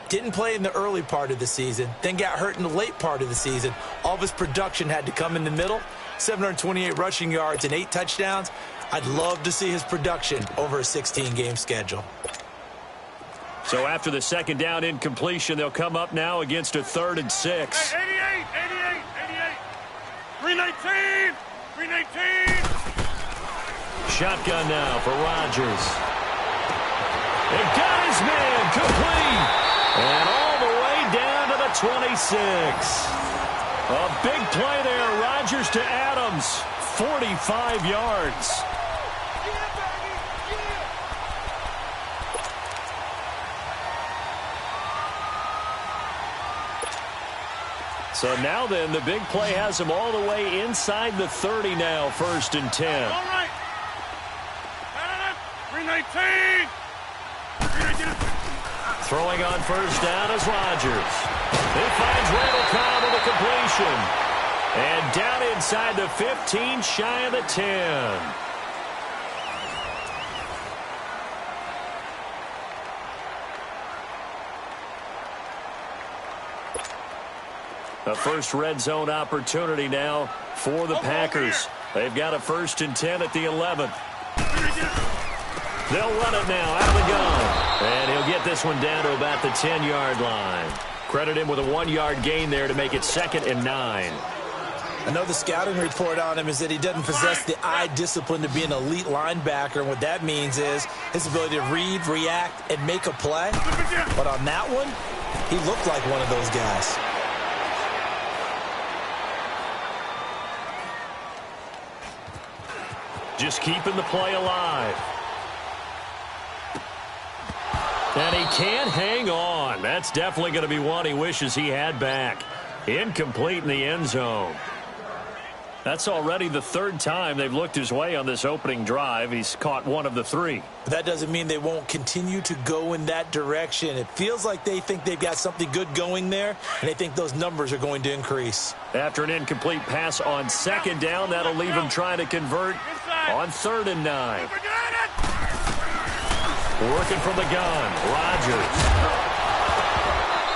didn't play in the early part of the season, then got hurt in the late part of the season. All of his production had to come in the middle. 728 rushing yards and 8 touchdowns. I'd love to see his production over a 16-game schedule. So after the 2nd down incompletion, they'll come up now against a 3rd and 6. 88, 319, 319. Shotgun now for Rodgers. It got his man complete. And all the way down to the 26. A big play there. Rodgers to Adams. 45 yards. So now then, the big play has him all the way inside the 30 now, 1st and 10. All right. 319. Throwing on 1st down is Rodgers. He finds Randall Cobb with a completion. And down inside the 15, shy of the 10. A first red zone opportunity now for the Packers. They've got a 1st and 10 at the 11th. They'll run it now out of the gun. And he'll get this one down to about the 10-yard line. Credit him with a 1-yard gain there to make it 2nd and 9. I know the scouting report on him is that he doesn't possess the eye discipline to be an elite linebacker, and what that means is his ability to read, react, and make a play. But on that one, he looked like one of those guys. Just keeping the play alive. And he can't hang on. That's definitely going to be one he wishes he had back. Incomplete in the end zone. That's already the third time they've looked his way on this opening drive. He's caught one of the three. But that doesn't mean they won't continue to go in that direction. It feels like they think they've got something good going there, and they think those numbers are going to increase. After an incomplete pass on second down, that'll leave him trying to convert on 3rd and 9. Working from the gun, Rodgers.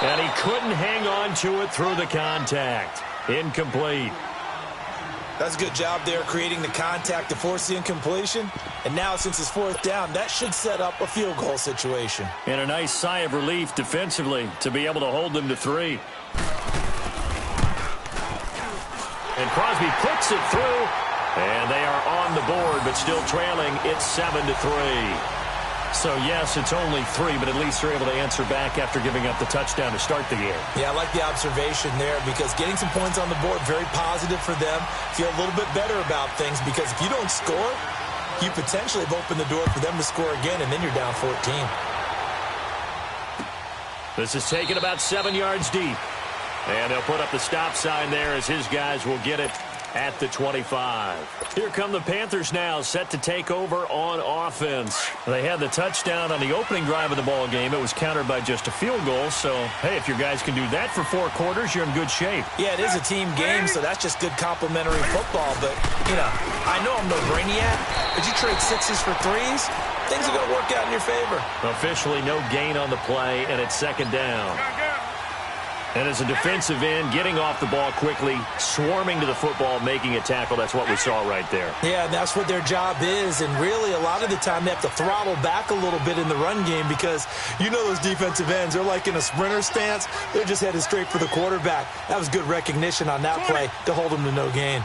And he couldn't hang on to it through the contact. Incomplete. That's a good job there creating the contact to force the incompletion. And now since it's 4th down, that should set up a field goal situation. And a nice sigh of relief defensively to be able to hold them to 3. And Crosby puts it through. And they are on the board, but still trailing. It's 7-3. So, yes, it's only 3, but at least they're able to answer back after giving up the touchdown to start the game. Yeah, I like the observation there because getting some points on the board, very positive for them. Feel a little bit better about things because if you don't score, you potentially have opened the door for them to score again, and then you're down 14. This is taken about 7 yards deep. And they'll put up the stop sign there as his guys will get it at the 25. Here come the Panthers now, set to take over on offense. They had the touchdown on the opening drive of the ball game. It was countered by just a field goal. So, hey, if your guys can do that for 4 quarters, you're in good shape. Yeah, it is a team game, so that's just good complimentary football. But, you know, I know I'm no brainiac, but you trade 6s for 3s, things are going to work out in your favor. Officially no gain on the play, and it's 2nd down. And as a defensive end, getting off the ball quickly, swarming to the football, making a tackle, that's what we saw right there. Yeah, and that's what their job is. And really, a lot of the time, they have to throttle back a little bit in the run game because you know those defensive ends, they're like in a sprinter stance. They're just headed straight for the quarterback. That was good recognition on that play to hold them to no gain.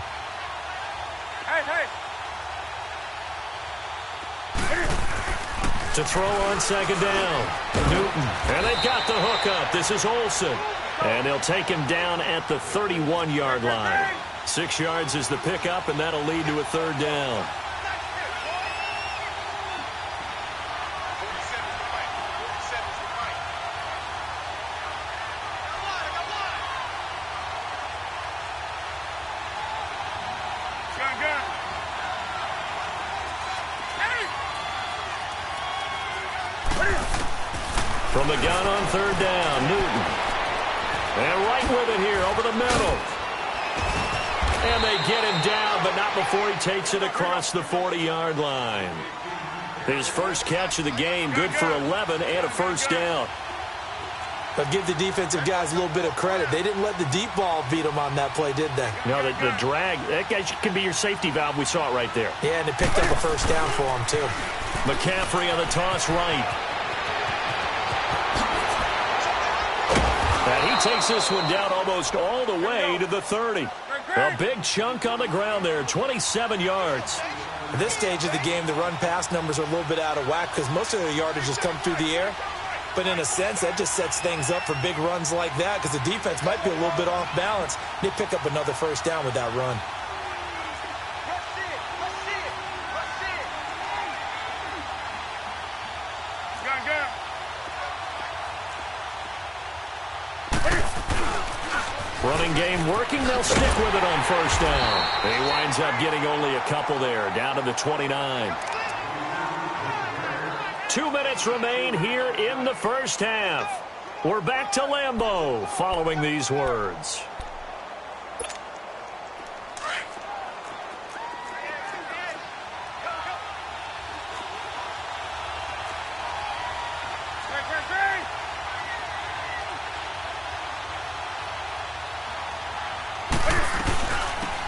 To throw on 2nd down, Newton. And they've got the hook up. This is Olsen. And they'll take him down at the 31-yard line. 6 yards is the pickup, and that'll lead to a 3rd down. From the gun on 3rd down, Newton. And right with it here, over the middle. And they get him down, but not before he takes it across the 40-yard line. His first catch of the game, good for 11 and a 1st down. But give the defensive guys a little bit of credit. They didn't let the deep ball beat them on that play, did they? No, the drag, that guy can be your safety valve. We saw it right there. Yeah, and they picked up a 1st down for him, too. McCaffrey on the toss right. And he takes this one down almost all the way to the 30. A big chunk on the ground there, 27 yards. At this stage of the game, the run-pass numbers are a little bit out of whack because most of their yardage has come through the air. But in a sense, that just sets things up for big runs like that because the defense might be a little bit off balance. They pick up another 1st down with that run. Running game working. They'll stick with it on 1st down. He winds up getting only a couple there, down to the 29. 2 minutes remain here in the 1st half. We're back to Lambeau following these words.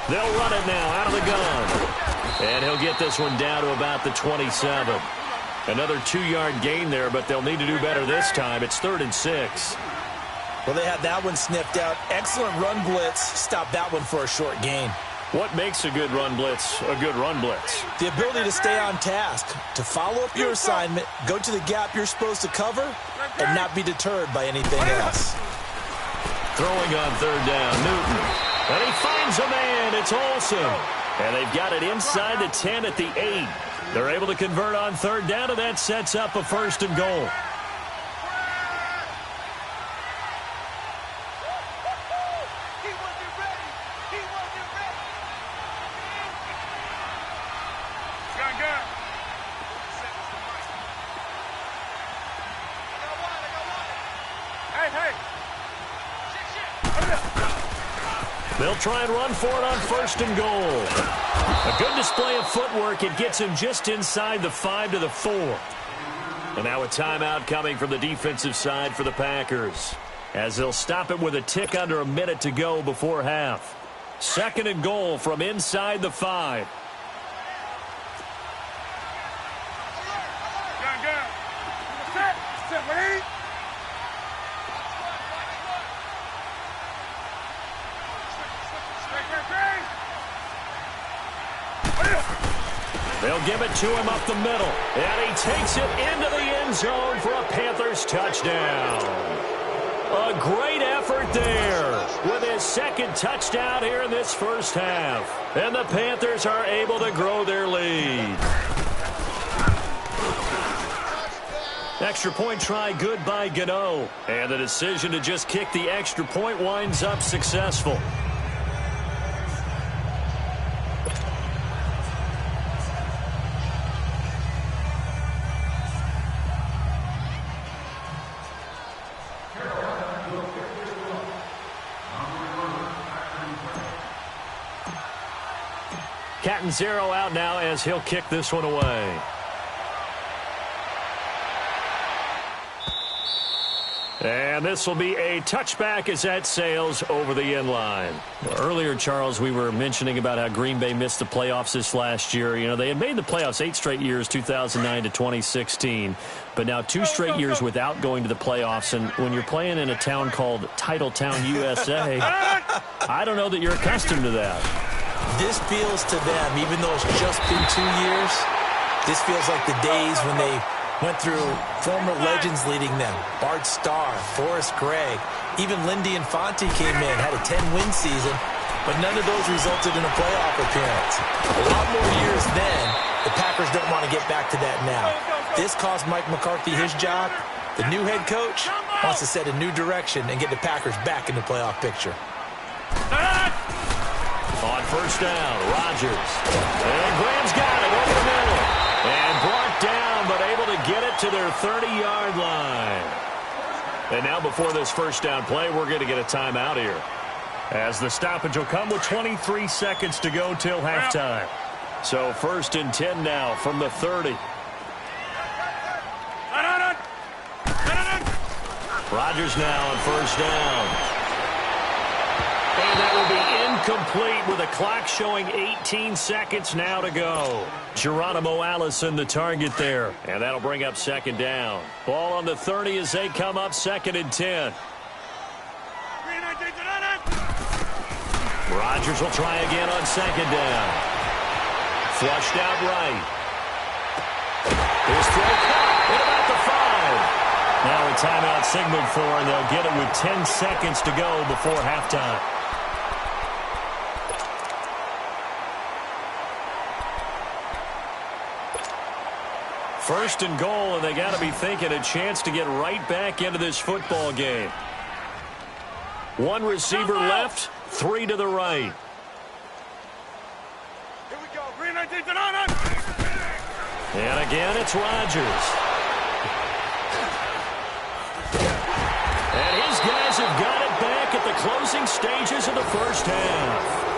They'll run it now out of the gun. And he'll get this one down to about the 27. Another 2-yard gain there, but they'll need to do better this time. It's 3rd and 6. Well, they had that one sniffed out. Excellent run blitz. Stop that one for a short gain. What makes a good run blitz a good run blitz? The ability to stay on task, to follow up your assignment, go to the gap you're supposed to cover, and not be deterred by anything else. Throwing on third down, Newton. And he finds a man. It's Olsen. And they've got it inside the 10 at the 8. They're able to convert on third down, and that sets up a 1st and goal. They'll try and run for it on 1st and goal. A good display of footwork. It gets him just inside the 5 to the 4. And now a timeout coming from the defensive side for the Packers, as they'll stop it with a tick under a minute to go before half. 2nd and goal from inside the 5. They'll give it to him up the middle, and he takes it into the end zone for a Panthers touchdown. A great effort there with his 2nd touchdown here in this first half. And the Panthers are able to grow their lead. Extra point try good by Gano. And the decision to just kick the extra point winds up successful. Catanzaro out now as he'll kick this one away. And this will be a touchback as that sails over the end line. Well, earlier, Charles, we were mentioning about how Green Bay missed the playoffs this last year. You know, they had made the playoffs 8 straight years, 2009 to 2016. But now 2 straight years without going to the playoffs. And when you're playing in a town called Titletown, USA, I don't know that you're accustomed to that. This feels to them, even though it's just been 2 years, this feels like the days when they went through former legends leading them. Bart Starr, Forrest Gregg, even Lindy Infante came in, had a 10-win season, but none of those resulted in a playoff appearance. A lot more years then. The Packers don't want to get back to that now. This cost Mike McCarthy his job. The new head coach wants to set a new direction and get the Packers back in the playoff picture. On 1st down, Rodgers. And Graham's got it over the middle. And brought down, but able to get it to their 30-yard line. And now before this 1st down play, we're going to get a timeout here, as the stoppage will come with 23 seconds to go till halftime. So 1st and 10 now from the 30. Rodgers now on 1st down. And that will be incomplete with a clock showing 18 seconds now to go. Geronimo Allison the target there. And that'll bring up 2nd down. Ball on the 30 as they come up 2nd and 10. Rodgers will try again on 2nd down. Flushed out right. His throw caught at about the 5. Now a timeout signaled for, and they'll get it with 10 seconds to go before halftime. First and goal, and they got to be thinking a chance to get right back into this football game. 1 receiver left, 3 to the right. Here we go. And again, it's Rodgers. And his guys have got it back at the closing stages of the first half.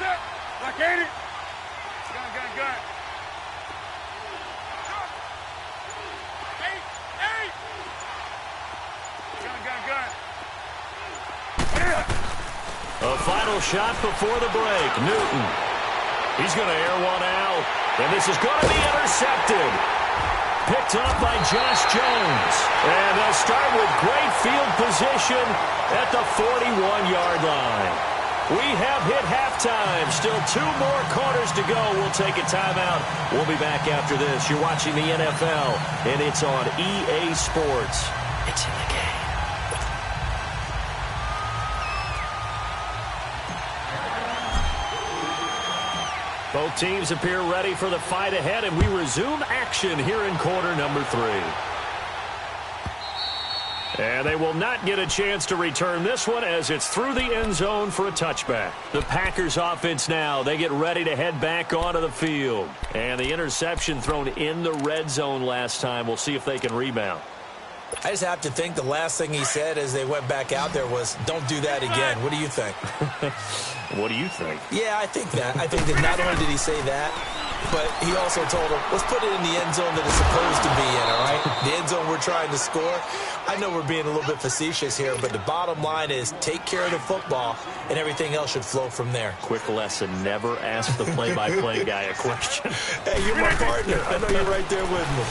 set. Like 80. Gun. Eight. Gun. A final shot before the break. Newton. He's going to air one out. And this is going to be intercepted. Picked up by Josh Jones. And they'll start with great field position at the 41-yard line. We have hit halftime. Still 2 more quarters to go. We'll take a timeout. We'll be back after this. You're watching the NFL, and it's on EA Sports. It's in the game. Both teams appear ready for the fight ahead, and we resume action here in quarter number 3. And they will not get a chance to return this one as it's through the end zone for a touchback. The Packers offense now, they get ready to head back onto the field. And the interception thrown in the red zone last time. We'll see if they can rebound. I just have to think the last thing he said as they went back out there was, don't do that again. What do you think? What do you think? Yeah, I think that. I think that not only did he say that, but he also told him, let's put it in the end zone that it's supposed to be in, all right? The end zone we're trying to score. I know we're being a little bit facetious here, but the bottom line is take care of the football, and everything else should flow from there. Quick lesson, never ask the play-by-play guy a question. Hey, you're my partner. I know you're right there with me.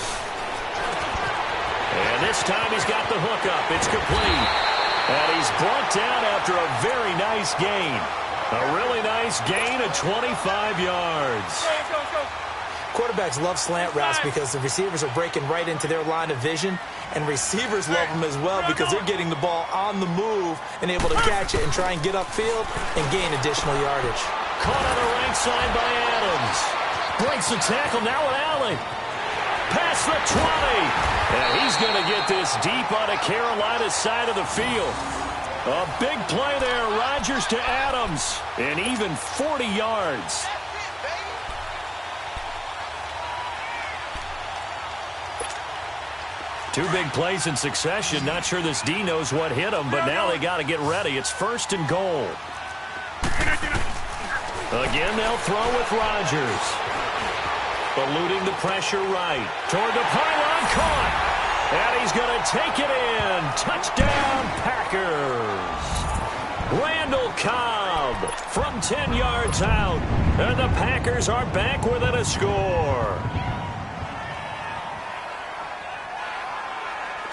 And this time he's got the hookup. It's complete. And he's brought down after a very nice gain. A really nice gain of 25 yards. Go. Quarterbacks love slant routes because the receivers are breaking right into their line of vision, and receivers love them as well because they're getting the ball on the move and able to catch it and try and get upfield and gain additional yardage. Caught on the right side by Adams. Breaks the tackle now with Allen. Past the 20. And he's going to get this deep on the Carolina side of the field. A big play there. Rodgers to Adams. And even 40 yards. Two big plays in succession. Not sure this D knows what hit him, but now they got to get ready. It's 1st and goal. Again, they'll throw with Rodgers. Eluding the pressure right. Toward the pylon, caught. And he's going to take it in. Touchdown, Packers. Randall Cobb from 10 yards out. And the Packers are back within a score.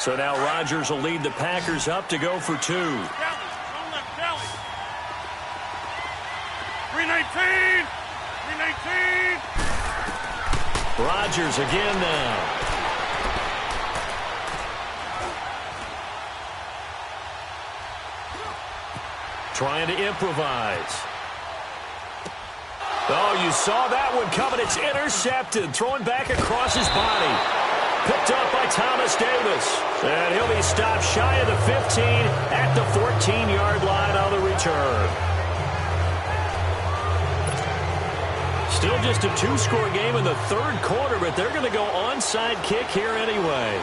So now Rodgers will lead the Packers up to go for 2. 319. Rodgers again now. Trying to improvise. Oh, you saw that one coming. It's intercepted. Throwing back across his body. Picked up by Thomas Davis. And he'll be stopped shy of the 15 at the 14-yard line on the return. Still just a 2-score game in the 3rd quarter, but they're going to go onside kick here anyway.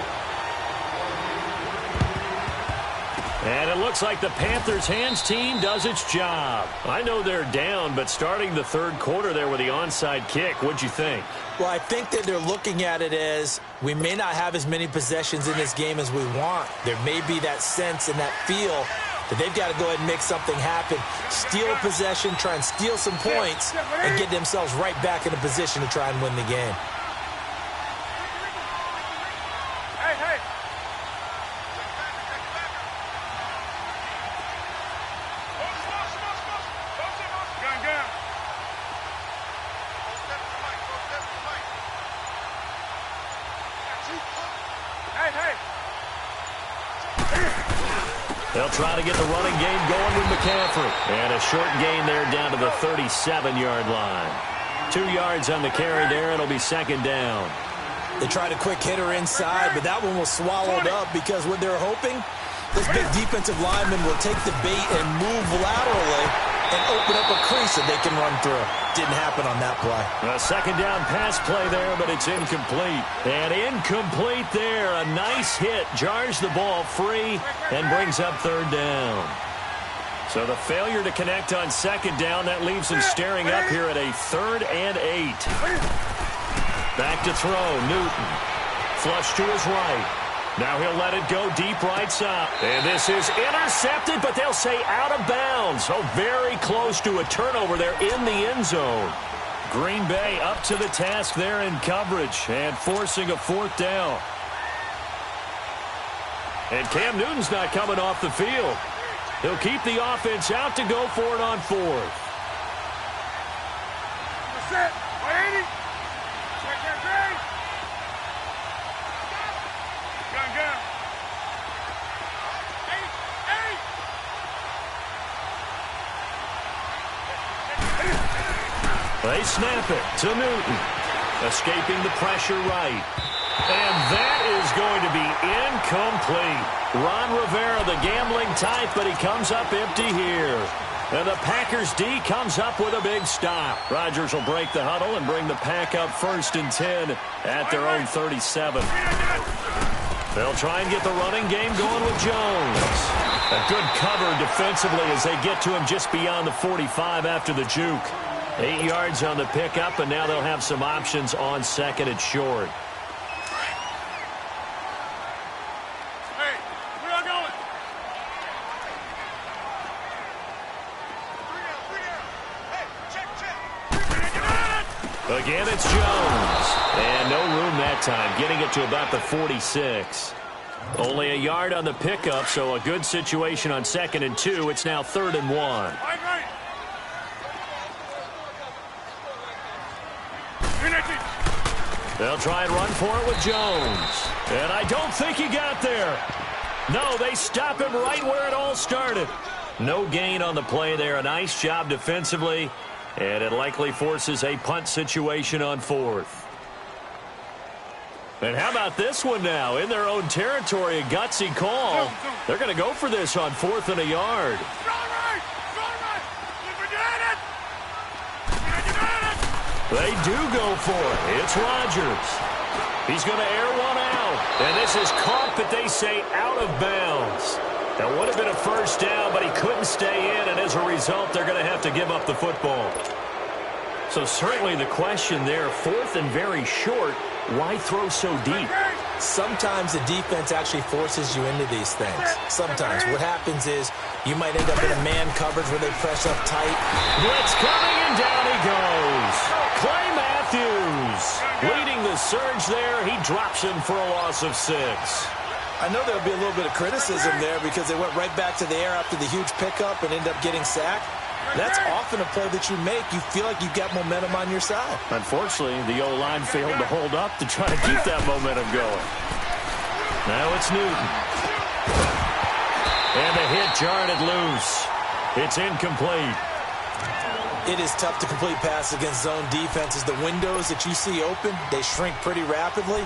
And it looks like the Panthers' hands team does its job. I know they're down, but starting the 3rd quarter there with the onside kick, what'd you think? Well, I think that they're looking at it as we may not have as many possessions in this game as we want. There may be that sense and that feel that they've got to go ahead and make something happen, steal a possession, try and steal some points, and get themselves right back in a position to try and win the game. Hey. Gun. Hey. They'll try to get the running game going with McCaffrey. And a short gain there down to the 37-yard line. 2 yards on the carry there. It'll be 2nd down. They tried a quick hitter inside, but that one was swallowed up because what they're hoping, this big defensive lineman will take the bait and move laterally and open up a crease that they can run through. Didn't happen on that play. A 2nd down pass play there, but it's incomplete. And incomplete there. A nice hit. Jars the ball free and brings up 3rd down. So the failure to connect on second down, that leaves him staring up here at a 3rd and 8. Back to throw, Newton. Flush to his right. Now he'll let it go deep right side. And this is intercepted, but they'll say out of bounds. Oh, very close to a turnover there in the end zone. Green Bay up to the task there in coverage and forcing a 4th down. And Cam Newton's not coming off the field. He'll keep the offense out to go for it on 4th. Set. 80. Check. Gun. They snap it to Newton. Escaping the pressure right. And that is going to be incomplete. Ron Rivera, the gambling type, but he comes up empty here. And the Packers D comes up with a big stop. Rodgers will break the huddle and bring the Pack up 1st and 10 at their own 37. They'll try and get the running game going with Jones. A good cover defensively as they get to him just beyond the 45 after the juke. 8 yards on the pickup, and now they'll have some options on 2nd and short. Hey, where y'all going? 3 down. Hey, check. Again, it's Jones. And no room that time, getting it to about the 46. Only a yard on the pickup, so a good situation on 2nd and 2. It's now 3rd and 1. Right. They'll try and run for it with Jones. And I don't think he got there. No, they stop him right where it all started. No gain on the play there. A nice job defensively. And it likely forces a punt situation on 4th. And how about this one now? In their own territory, a gutsy call. They're going to go for this on 4th and a yard. They do go for it. It's Rodgers. He's going to air one out. And this is caught, but they say out of bounds. That would have been a 1st down, but he couldn't stay in, and as a result, they're going to have to give up the football. So certainly the question there, 4th and very short, why throw so deep? Sometimes the defense actually forces you into these things. Sometimes. What happens is you might end up in a man coverage where they press up tight. Blitz coming, and down he goes. Clay Matthews leading the surge there. He drops him for a loss of 6. I know there'll be a little bit of criticism there because they went right back to the air after the huge pickup and end up getting sacked. That's often a play that you make. You feel like you've got momentum on your side. Unfortunately, the O-line failed to hold up to try to keep that momentum going. Now it's Newton. And the hit jarred it loose. It's incomplete. It is tough to complete pass against zone defenses. The windows that you see open, they shrink pretty rapidly.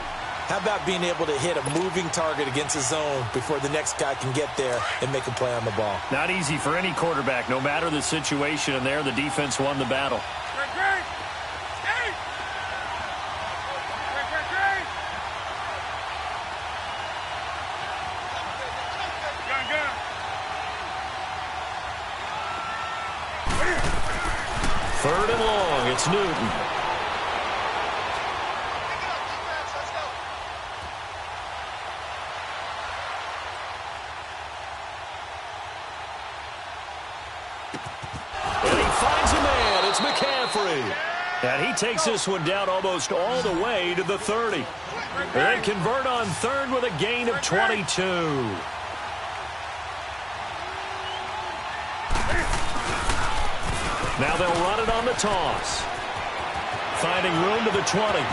How about being able to hit a moving target against a zone before the next guy can get there and make a play on the ball? Not easy for any quarterback, no matter the situation, and there the defense won the battle. Third and long, it's Newton. McCaffrey. And he takes this one down almost all the way to the 30. They convert on 3rd with a gain of 22. Now they'll run it on the toss. Finding room to the 20.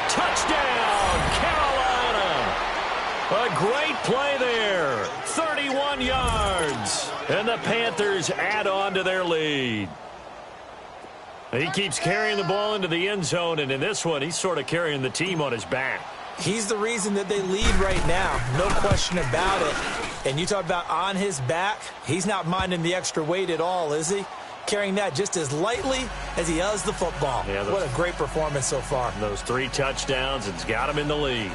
Touchdown, Carolina. A great play there. 31 yards. And the Panthers add on to their lead. He keeps carrying the ball into the end zone, and in this one, he's sort of carrying the team on his back. He's the reason that they lead right now. No question about it. And you talk about on his back, he's not minding the extra weight at all, is he? Carrying that just as lightly as he does the football. Yeah, what a great performance so far. Those 3 touchdowns, it's got him in the lead.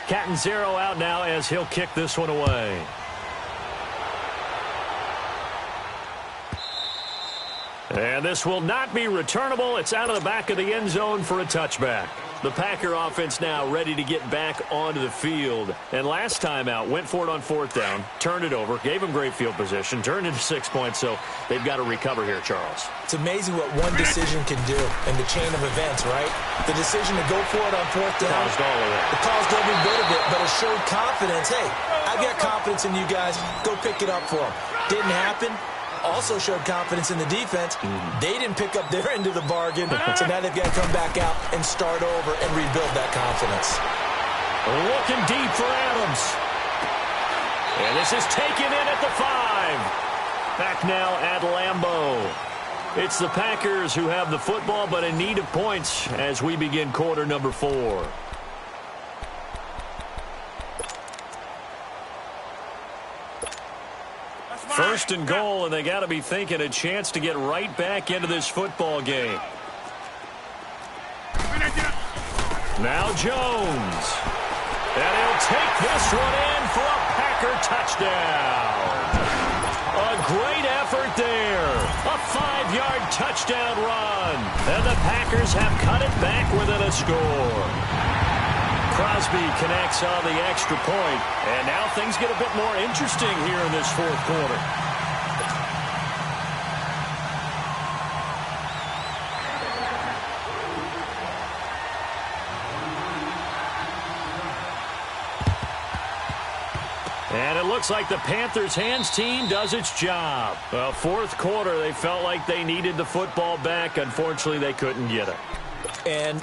Cat and zero out now as he'll kick this one away. And this will not be returnable. It's out of the back of the end zone for a touchback. The Packer offense now ready to get back onto the field. And last time out, went for it on fourth down, turned it over, gave them great field position, turned into 6 points, so they've got to recover here, Charles. It's amazing what one decision can do in the chain of events, right? The decision to go for it on fourth down. Caused all of that. It caused every bit of it, but it showed confidence. Hey, I got confidence in you guys. Go pick it up for them. Didn't happen. Also showed confidence in the defense. They didn't pick up their end of the bargain, so now they've got to come back out and start over and rebuild that confidence. Looking deep for Adams. And this is taken in at the 5. Back now at Lambeau. It's the Packers who have the football, but in need of points as we begin quarter number 4. First and goal, and they got to be thinking a chance to get right back into this football game. Now Jones. And he'll take this one in for a Packer touchdown. A great effort there. A 5-yard touchdown run. And the Packers have cut it back within a score. Crosby connects on the extra point, and now things get a bit more interesting here in this fourth quarter. And it looks like the Panthers' hands team does its job. Well, fourth quarter, they felt like they needed the football back. Unfortunately, they couldn't get it. And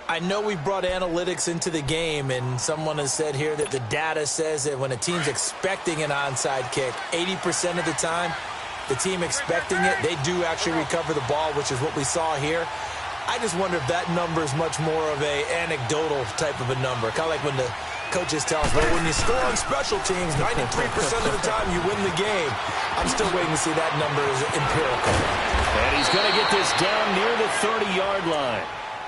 I know we brought analytics into the game, and someone has said here that the data says that when a team's expecting an onside kick, 80% of the time, the team expecting it, they do actually recover the ball, which is what we saw here. I just wonder if that number is much more of a anecdotal type of a number. Kind of like when the coaches tell us, well, when you score on special teams, 93% of the time you win the game. I'm still waiting to see that number is empirical. And he's going to get this down near the 30-yard line.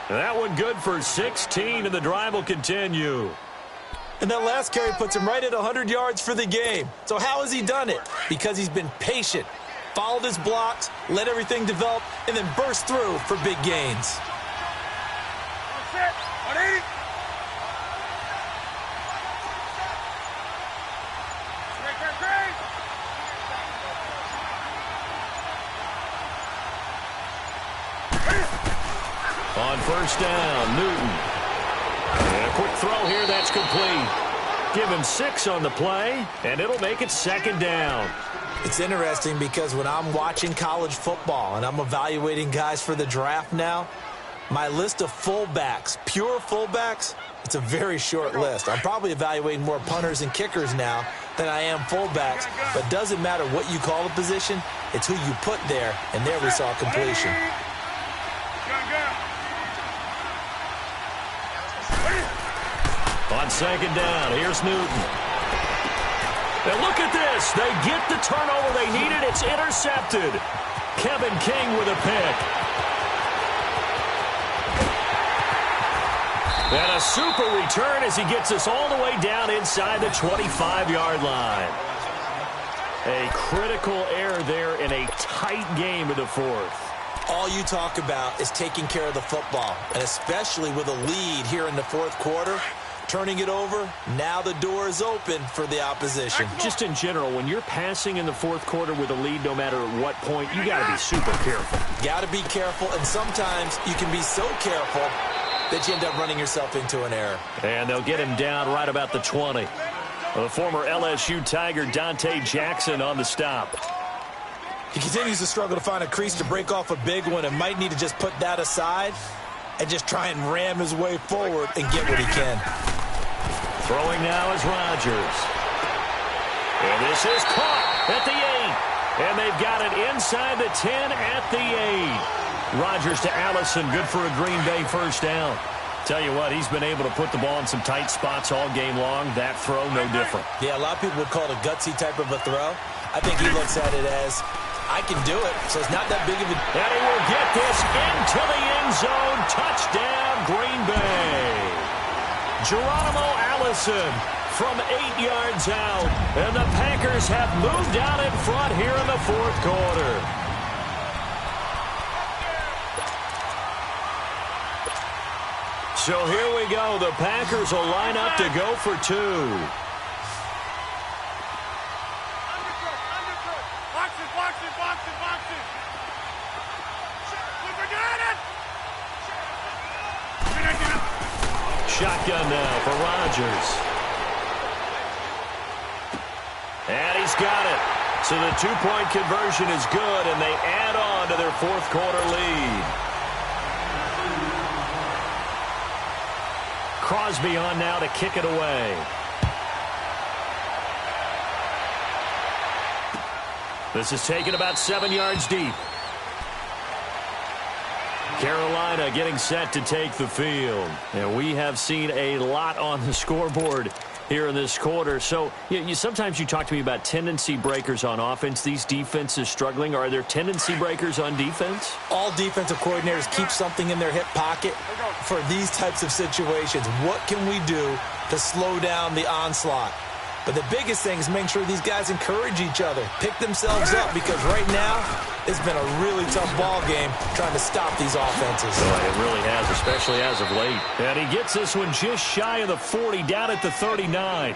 That one good for 16, and the drive will continue. And that last carry puts him right at 100 yards for the game. So how has he done it? Because he's been patient, followed his blocks, let everything develop, and then burst through for big gains. On first down, Newton. And a quick throw here, that's complete. Give him 6 on the play, and it'll make it second down. It's interesting because when I'm watching college football and I'm evaluating guys for the draft now, my list of fullbacks, pure fullbacks, it's a very short list. I'm probably evaluating more punters and kickers now than I am fullbacks, but it doesn't matter what you call a position, it's who you put there, and there we saw completion. On second down, here's Newton. And look at this. They get the turnover they needed. It's intercepted. Kevin King with a pick. And a super return as he gets us all the way down inside the 25-yard line. A critical error there in a tight game of the fourth. All you talk about is taking care of the football, and especially with a lead here in the fourth quarter. Turning it over, now the door is open for the opposition. Just in general, when you're passing in the fourth quarter with a lead, no matter at what point, you got to be super careful. Got to be careful, and sometimes you can be so careful that you end up running yourself into an error. And they'll get him down right about the 20. The former LSU Tiger Dante Jackson on the stop. He continues to struggle to find a crease to break off a big one and might need to just put that aside and just try and ram his way forward and get what he can. Throwing now is Rodgers. And this is caught at the 8. And they've got it inside the 10 at the 8. Rodgers to Allison, good for a Green Bay first down. Tell you what, he's been able to put the ball in some tight spots all game long. That throw, no different. Yeah, a lot of people would call it a gutsy type of a throw. I think he looks at it as I can do it, so it's not that big of a... And he will get this into the end zone. Touchdown, Green Bay. Geronimo Allison from 8 yards out. And the Packers have moved out in front here in the fourth quarter. So here we go. The Packers will line up to go for 2. Shotgun now for Rodgers. And he's got it. So the two-point conversion is good, and they add on to their fourth quarter lead. Crosby on now to kick it away. This is taken about 7 yards deep. Carolina getting set to take the field. And we have seen a lot on the scoreboard here in this quarter. So sometimes you talk to me about tendency breakers on offense. These defenses struggling. Are there tendency breakers on defense? All defensive coordinators keep something in their hip pocket for these types of situations. What can we do to slow down the onslaught? But the biggest thing is make sure these guys encourage each other, pick themselves up, because right now it's been a really tough ball game trying to stop these offenses. Oh, it really has, especially as of late. And he gets this one just shy of the 40, down at the 39.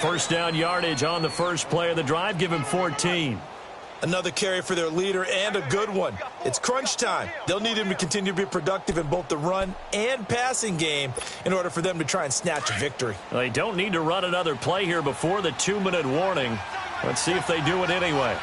First down yardage on the first play of the drive. Give him 14. Another carry for their leader, and a good one. It's crunch time. They'll need him to continue to be productive in both the run and passing game in order for them to try and snatch a victory. They don't need to run another play here before the 2-minute warning. Let's see if they do it anyway.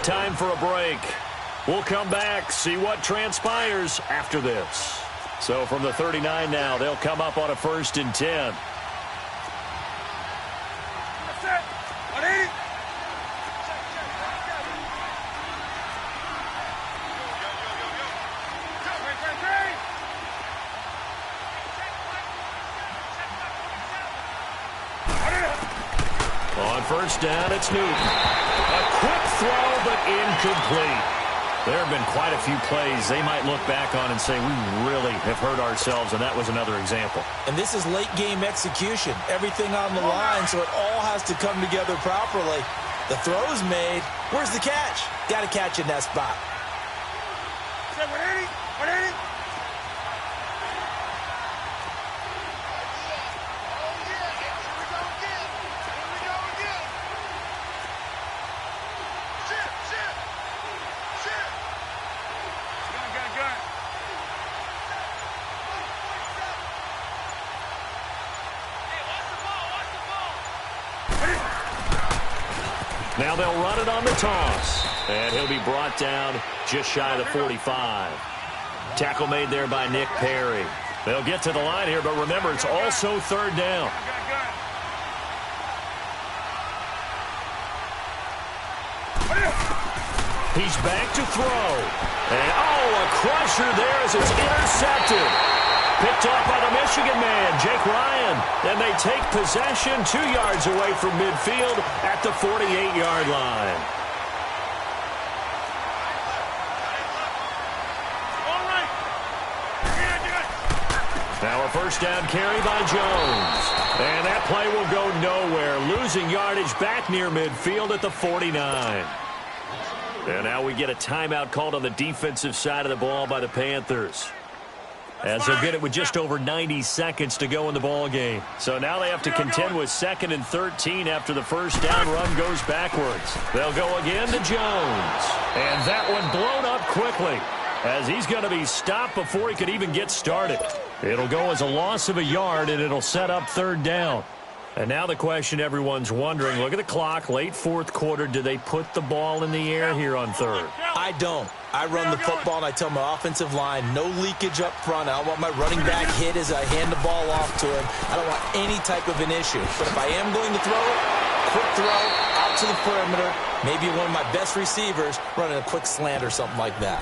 Time for a break. We'll come back, see what transpires after this. So from the 39 now, they'll come up on a 1st and 10. On first down, it's Newton. A quick throw, but incomplete. There have been quite a few plays they might look back on and say, we really have hurt ourselves, and that was another example. And this is late game execution. Everything on the line, so it all has to come together properly. The throw's made. Where's the catch? Got to catch in that spot. Now they'll run it on the toss. And he'll be brought down just shy of the 45. Tackle made there by Nick Perry. They'll get to the line here, but remember, it's also 3rd down. He's back to throw. And, a crusher there as it's intercepted. Picked up by the Michigan man, Jake Ryan. And they take possession 2 yards away from midfield at the 48-yard line. Now a first down carry by Jones. And that play will go nowhere. Losing yardage back near midfield at the 49. And now we get a timeout called on the defensive side of the ball by the Panthers, as they'll get it with just over 90 seconds to go in the ball game. So now they have to contend with 2nd and 13 after the first down run goes backwards. They'll go again to Jones. And that one blown up quickly, as he's going to be stopped before he could even get started. It'll go as a loss of a yard, and it'll set up 3rd down. And now the question everyone's wondering, look at the clock, late 4th quarter, do they put the ball in the air here on 3rd? I don't. I run the football, and I tell my offensive line, no leakage up front. I don't want my running back hit as I hand the ball off to him. I don't want any type of an issue. But if I am going to throw it, quick throw out to the perimeter. Maybe one of my best receivers running a quick slant or something like that.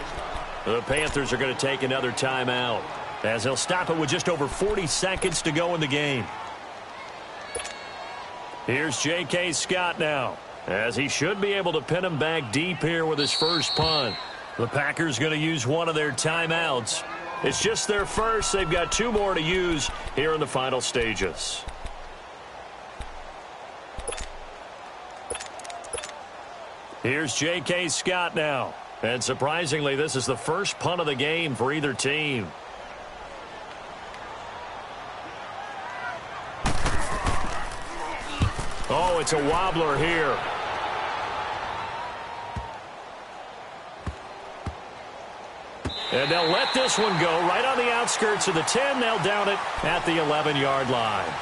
The Panthers are going to take another timeout as they'll stop it with just over 40 seconds to go in the game. Here's J.K. Scott now, as he should be able to pin him back deep here with his first punt. The Packers going to use one of their timeouts. It's just their first. They've got 2 more to use here in the final stages. Here's J.K. Scott now. And surprisingly, this is the first punt of the game for either team. Oh, it's a wobbler here. And they'll let this one go right on the outskirts of the 10. They'll down it at the 11-yard line.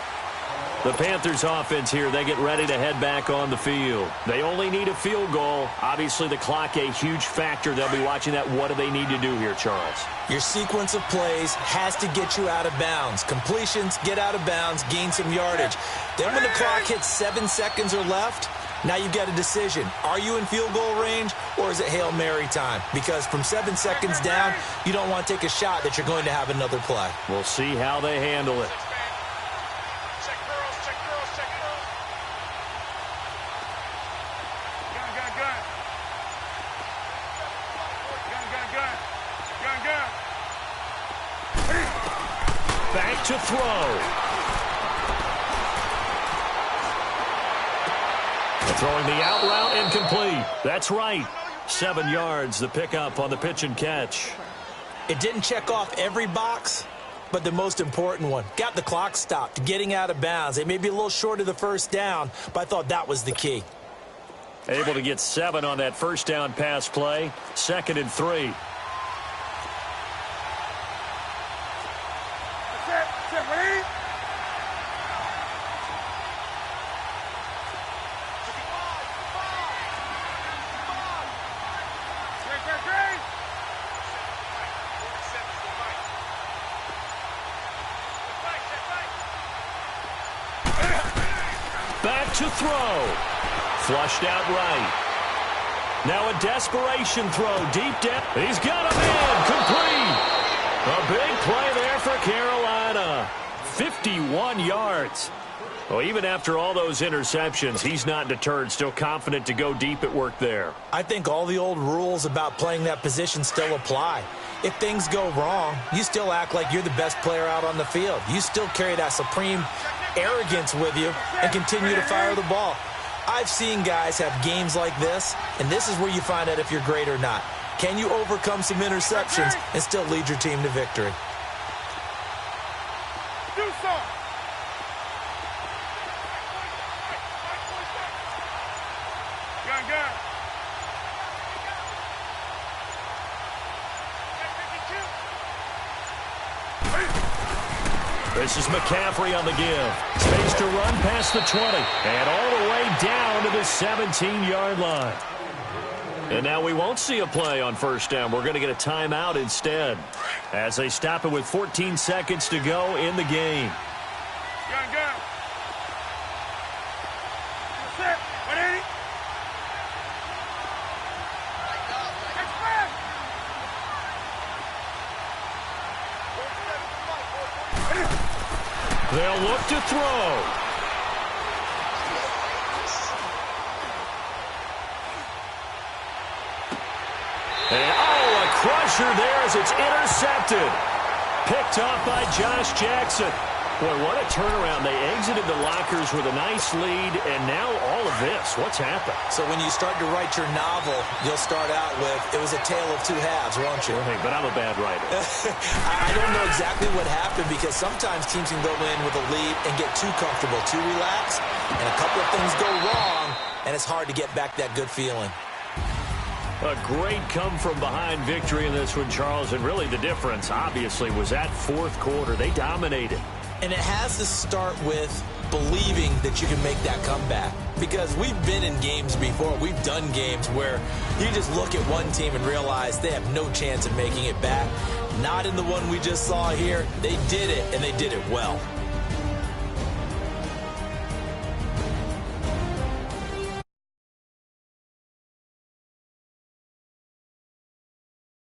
The Panthers offense here, they get ready to head back on the field. They only need a field goal. Obviously, the clock a huge factor. They'll be watching that. What do they need to do here, Charles? Your sequence of plays has to get you out of bounds. Completions, get out of bounds, gain some yardage. Then when the clock hits 7 seconds or left, now you've got a decision. Are you in field goal range, or is it Hail Mary time? Because from 7 seconds down, you don't want to take a shot that you're going to have another play. We'll see how they handle it. Back to throw. Throwing the out route incomplete. That's right. 7 yards, the pickup on the pitch and catch. It didn't check off every box, but the most important one. Got the clock stopped, getting out of bounds. They may be a little short of the first down, but I thought that was the key. Able to get 7 on that first down pass play. 2nd and 3. Back to throw. Flushed out right. Now a desperation throw deep down. He's got him in. Complete. A big play there for Carolina. 51 yards. Well, even after all those interceptions, he's not deterred. Still confident to go deep at work there. I think all the old rules about playing that position still apply. If things go wrong, you still act like you're the best player out on the field. You still carry that supreme arrogance with you and continue to fire the ball. I've seen guys have games like this, and this is where you find out if you're great or not. Can you overcome some interceptions and still lead your team to victory? Do so. Gun. This is McCaffrey on the give. Space to run past the 20. And all the way down to the 17-yard line. And now we won't see a play on first down. We're going to get a timeout instead, as they stop it with 14 seconds to go in the game. Gun. Set. 180. They'll look to throw. And, a crusher there as it's intercepted. Picked off by Josh Jackson. Boy, what a turnaround. They exited the lockers with a nice lead, and now all of this. What's happened? So when you start to write your novel, you'll start out with, it was a tale of two halves, won't you? Hey, but I'm a bad writer. I don't know exactly what happened, because sometimes teams can go in with a lead and get too comfortable, too relaxed, and a couple of things go wrong, and it's hard to get back that good feeling. A great come-from-behind victory in this one, Charles, and really the difference, obviously, was that fourth quarter. They dominated. And it has to start with believing that you can make that comeback. Because we've been in games before. We've done games where you just look at one team and realize they have no chance of making it back. Not in the one we just saw here. They did it, and they did it well.